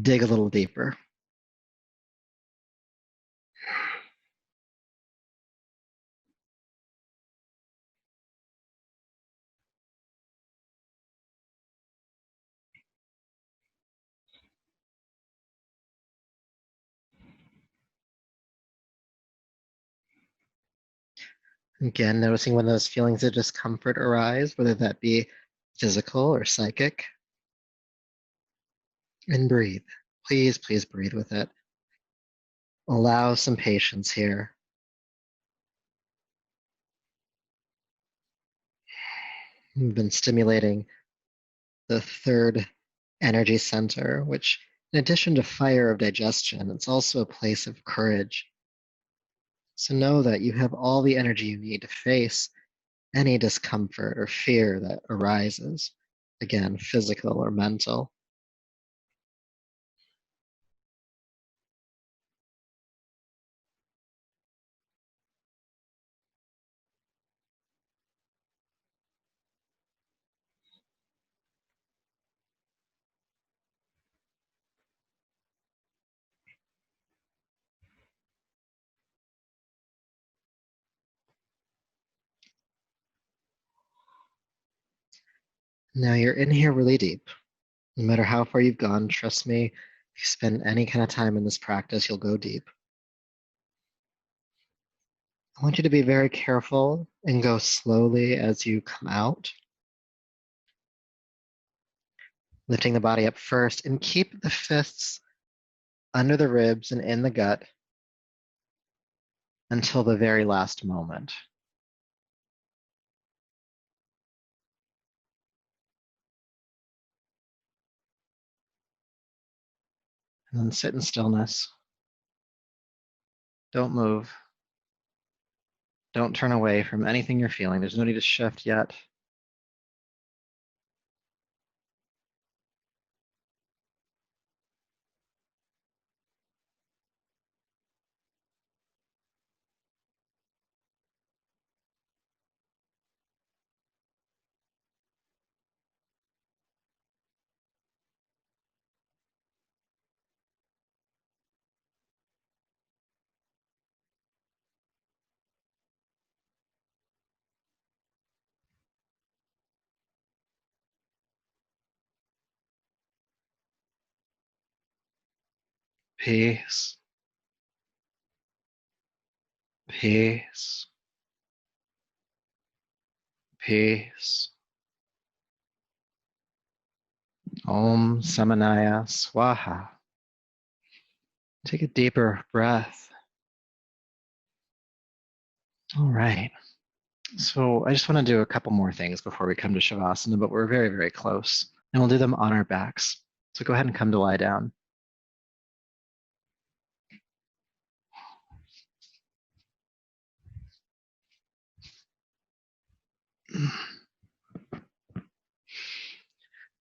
dig a little deeper. Again, noticing when those feelings of discomfort arise, whether that be physical or psychic. And breathe. Please, please breathe with it. Allow some patience here. We've been stimulating the third energy center, which, in addition to fire of digestion, it's also a place of courage. So know that you have all the energy you need to face any discomfort or fear that arises, again, physical or mental. Now you're in here really deep. No matter how far you've gone, trust me, if you spend any kind of time in this practice, you'll go deep. I want you to be very careful and go slowly as you come out. Lifting the body up first and keep the fists under the ribs and in the gut until the very last moment. And then sit in stillness. Don't move. Don't turn away from anything you're feeling. There's no need to shift yet. Peace. Peace. Peace. Om Samanaya Swaha. Take a deeper breath. All right. So I just want to do a couple more things before we come to Shavasana, but we're very, very close. And we'll do them on our backs. So go ahead and come to lie down.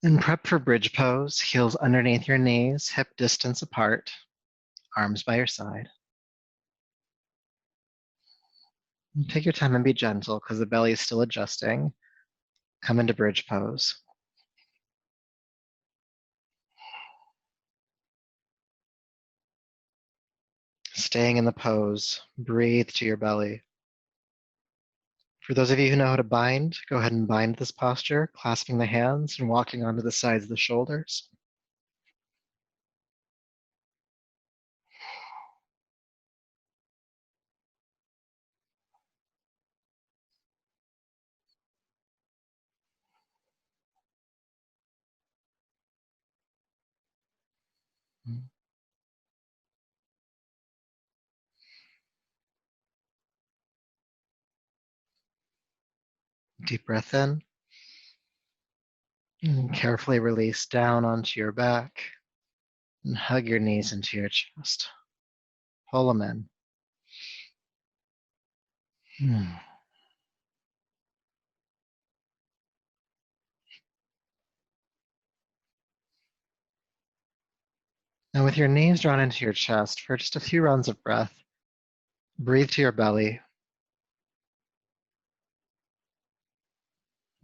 And prep for bridge pose, heels underneath your knees, hip distance apart, arms by your side. And take your time and be gentle because the belly is still adjusting. Come into bridge pose. Staying in the pose, breathe to your belly. For those of you who know how to bind, go ahead and bind this posture, clasping the hands and walking onto the sides of the shoulders. Deep breath in. And carefully release down onto your back and hug your knees into your chest. Pull them in. And with your knees drawn into your chest for just a few rounds of breath, breathe to your belly.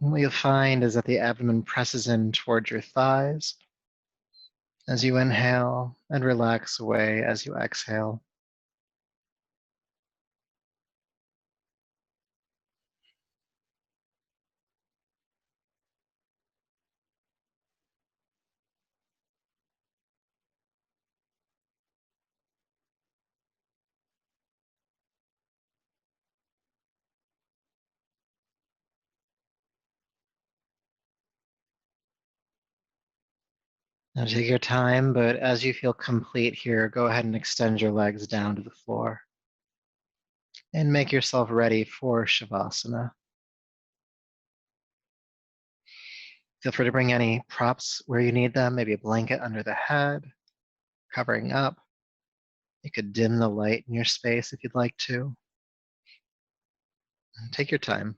And what you'll find is that the abdomen presses in toward your thighs as you inhale and relax away as you exhale. Now take your time, but as you feel complete here, go ahead and extend your legs down to the floor and make yourself ready for Shavasana. Feel free to bring any props where you need them, maybe a blanket under the head, covering up. You could dim the light in your space if you'd like to. Take your time.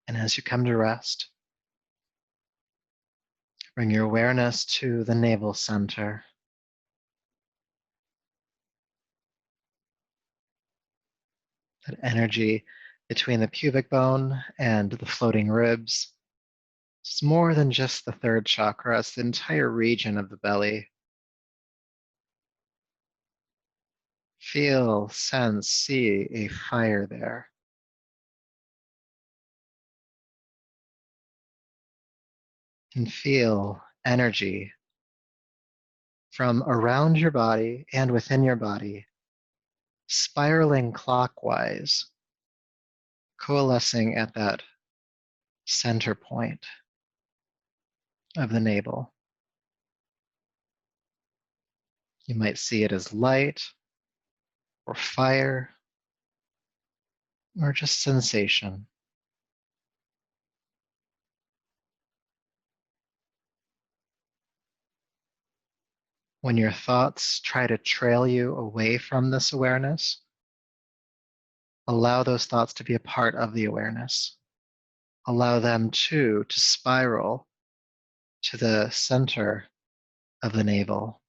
And as you come to rest, bring your awareness to the navel center. That energy between the pubic bone and the floating ribs. It's more than just the third chakra, it's the entire region of the belly. Feel, sense, see a fire there. And feel energy from around your body and within your body, spiraling clockwise, coalescing at that center point of the navel. You might see it as light or fire or just sensation. When your thoughts try to trail you away from this awareness, allow those thoughts to be a part of the awareness. Allow them too to spiral to the center of the navel.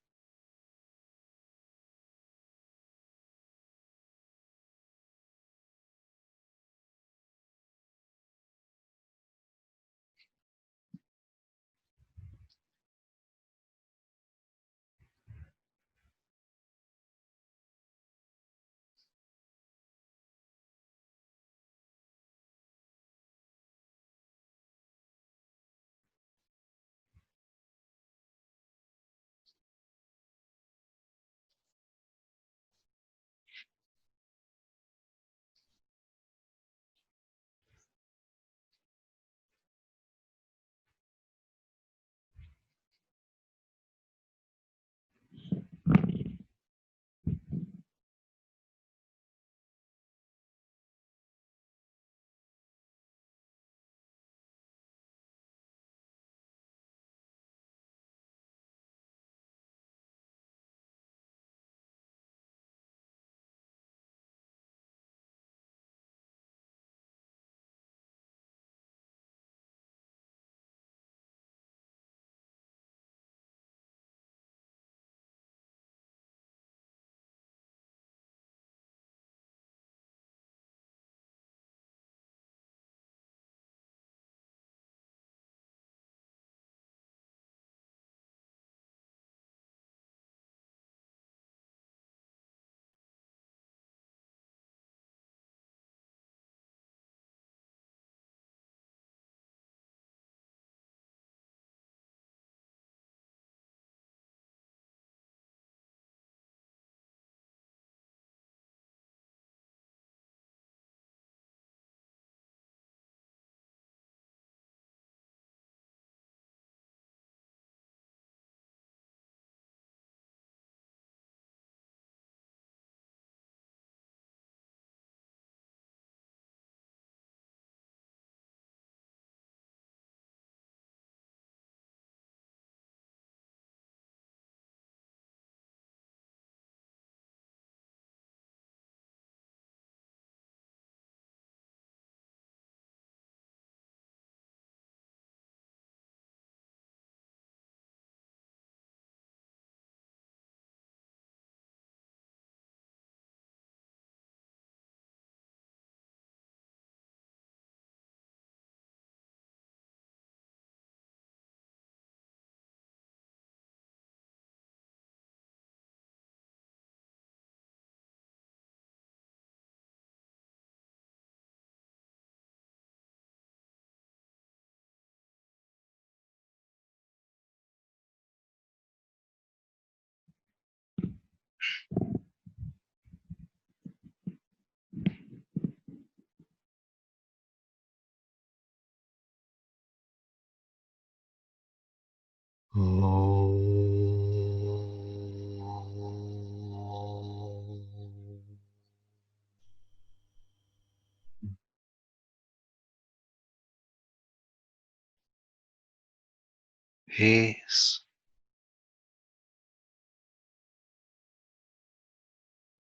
Peace,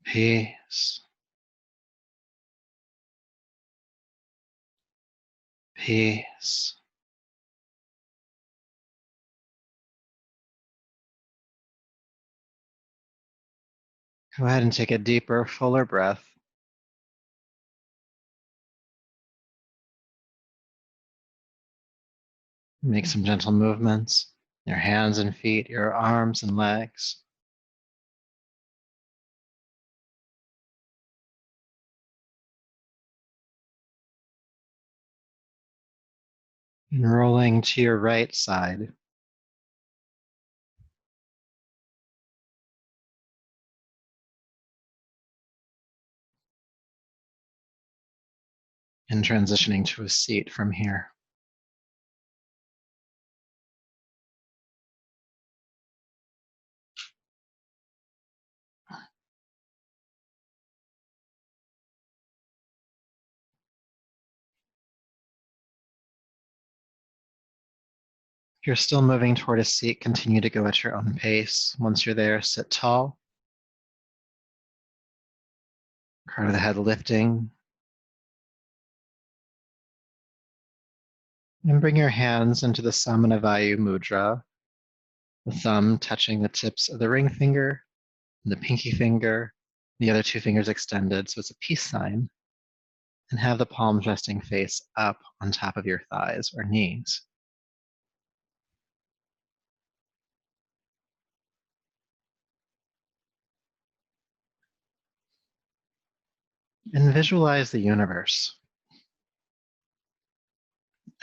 peace, peace. Go ahead and take a deeper, fuller breath. Make some gentle movements. Your hands and feet, your arms and legs. And rolling to your right side. And transitioning to a seat from here. If you're still moving toward a seat, continue to go at your own pace. Once you're there, sit tall. Crown of the head lifting. And bring your hands into the Samana Vayu mudra. The thumb touching the tips of the ring finger, and the pinky finger, the other two fingers extended, so it's a peace sign. And have the palms resting face up on top of your thighs or knees. And visualize the universe,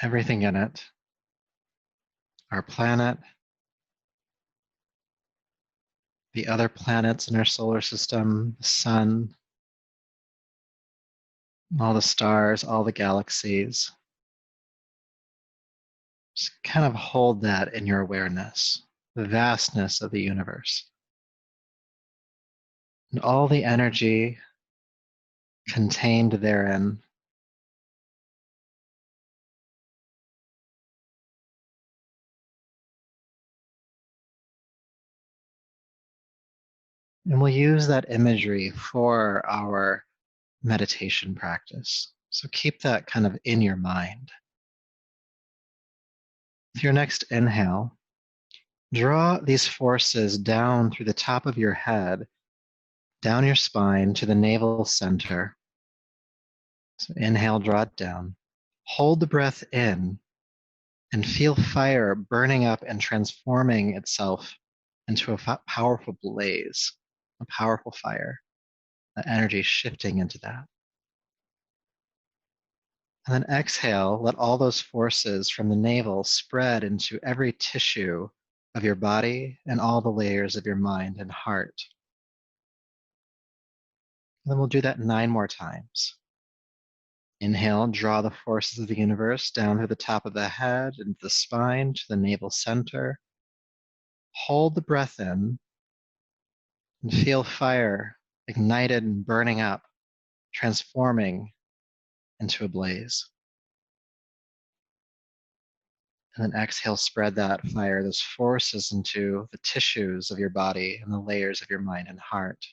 everything in it, our planet, the other planets in our solar system, the sun, all the stars, all the galaxies. Just kind of hold that in your awareness, the vastness of the universe. And all the energy contained therein. And we'll use that imagery for our meditation practice. So keep that kind of in your mind. With your next inhale, draw these forces down through the top of your head, down your spine to the navel center. So inhale, draw it down. Hold the breath in and feel fire burning up and transforming itself into a powerful blaze, a powerful fire. The energy shifting into that. And then exhale, let all those forces from the navel spread into every tissue of your body and all the layers of your mind and heart. And then we'll do that 9 more times. Inhale, draw the forces of the universe down through the top of the head, into the spine, to the navel center. Hold the breath in and feel fire ignited and burning up, transforming into a blaze. And then exhale, spread that fire, those forces into the tissues of your body and the layers of your mind and heart.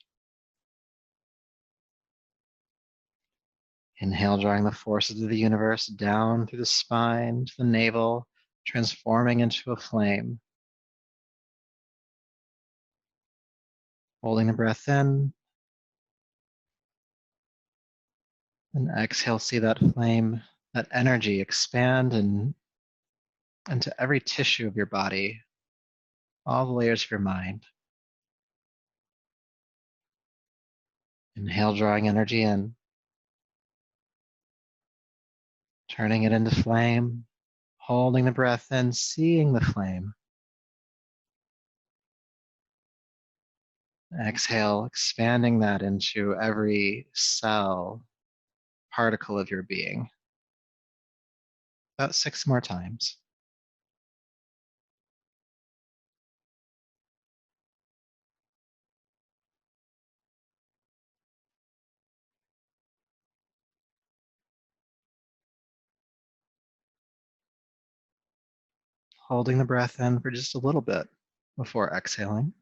Inhale, drawing the forces of the universe down through the spine to the navel, transforming into a flame. Holding the breath in. And exhale, see that flame, that energy expand into every tissue of your body, all the layers of your mind. Inhale, drawing energy in, turning it into flame, holding the breath in, seeing the flame. Exhale, expanding that into every cell, particle of your being. About 6 more times. Holding the breath in for just a little bit before exhaling.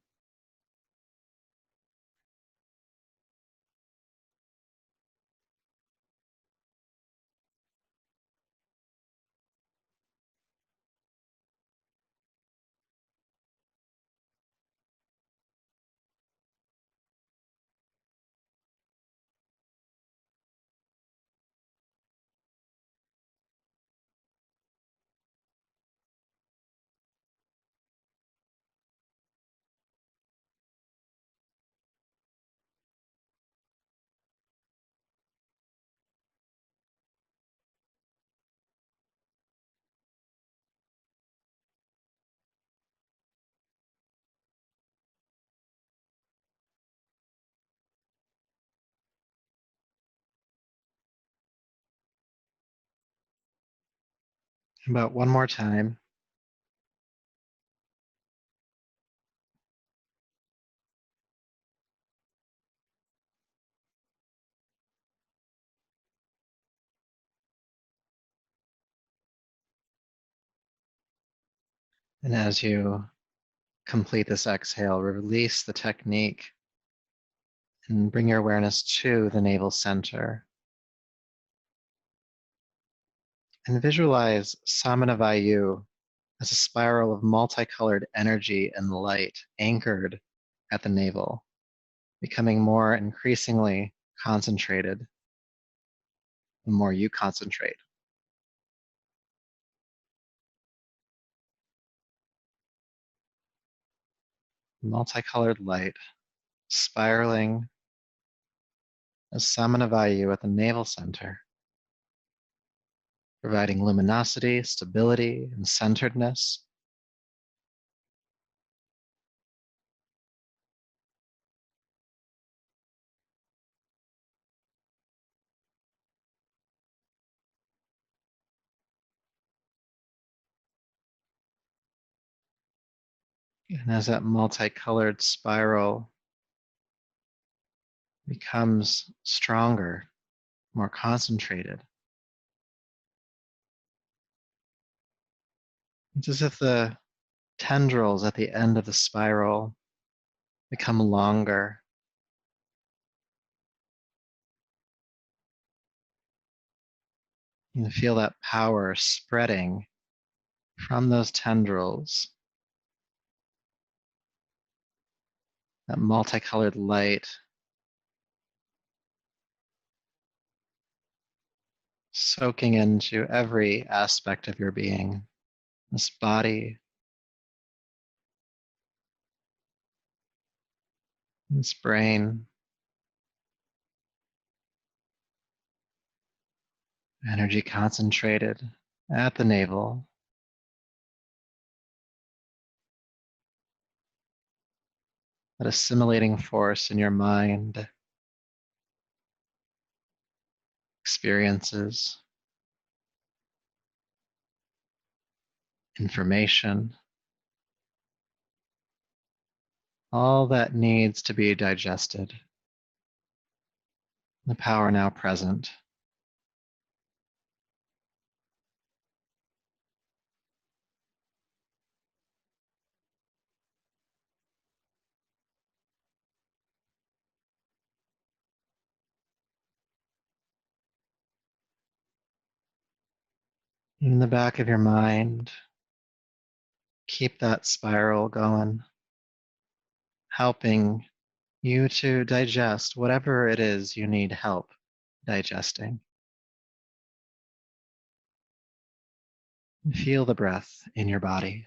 About 1 more time. And as you complete this exhale, release the technique and bring your awareness to the navel center. And visualize Samana Vayu as a spiral of multicolored energy and light anchored at the navel, becoming more increasingly concentrated the more you concentrate. Multicolored light spiraling as Samana Vayu at the navel center, providing luminosity, stability, and centeredness. And as that multicolored spiral becomes stronger, more concentrated, it's as if the tendrils at the end of the spiral become longer. You feel that power spreading from those tendrils, that multicolored light soaking into every aspect of your being, this body, this brain, energy concentrated at the navel. That assimilating force in your mind, experiences, information, all that needs to be digested. The power now present. In the back of your mind, keep that spiral going, helping you to digest whatever it is you need help digesting. Feel the breath in your body.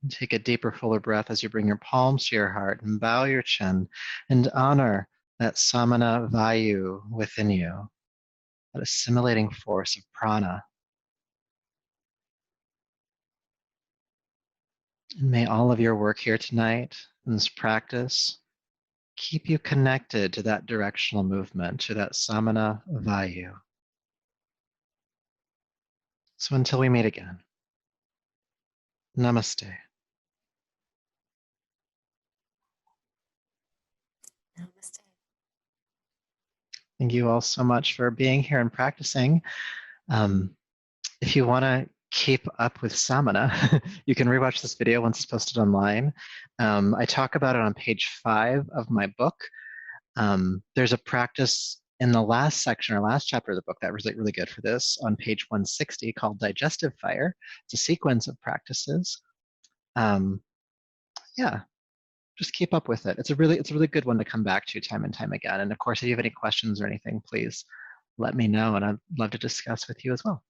Take a deeper, fuller breath as you bring your palms to your heart and bow your chin and honor that Samana Vayu within you, that assimilating force of prana. And may all of your work here tonight And this practice keep you connected to that directional movement, to that Samana Vayu. So until we meet again, namaste. Namaste. Thank you all so much for being here and practicing. If you want to keep up with Samana, you can rewatch this video once it's posted online. I talk about it on page 5 of my book. There's a practice in the last section or last chapter of the book that was really good for this on page 160 called Digestive Fire. It's a sequence of practices. Yeah, just keep up with it. It's a really good one to come back to time and time again. And of course, if you have any questions or anything, please let me know, and I'd love to discuss with you as well.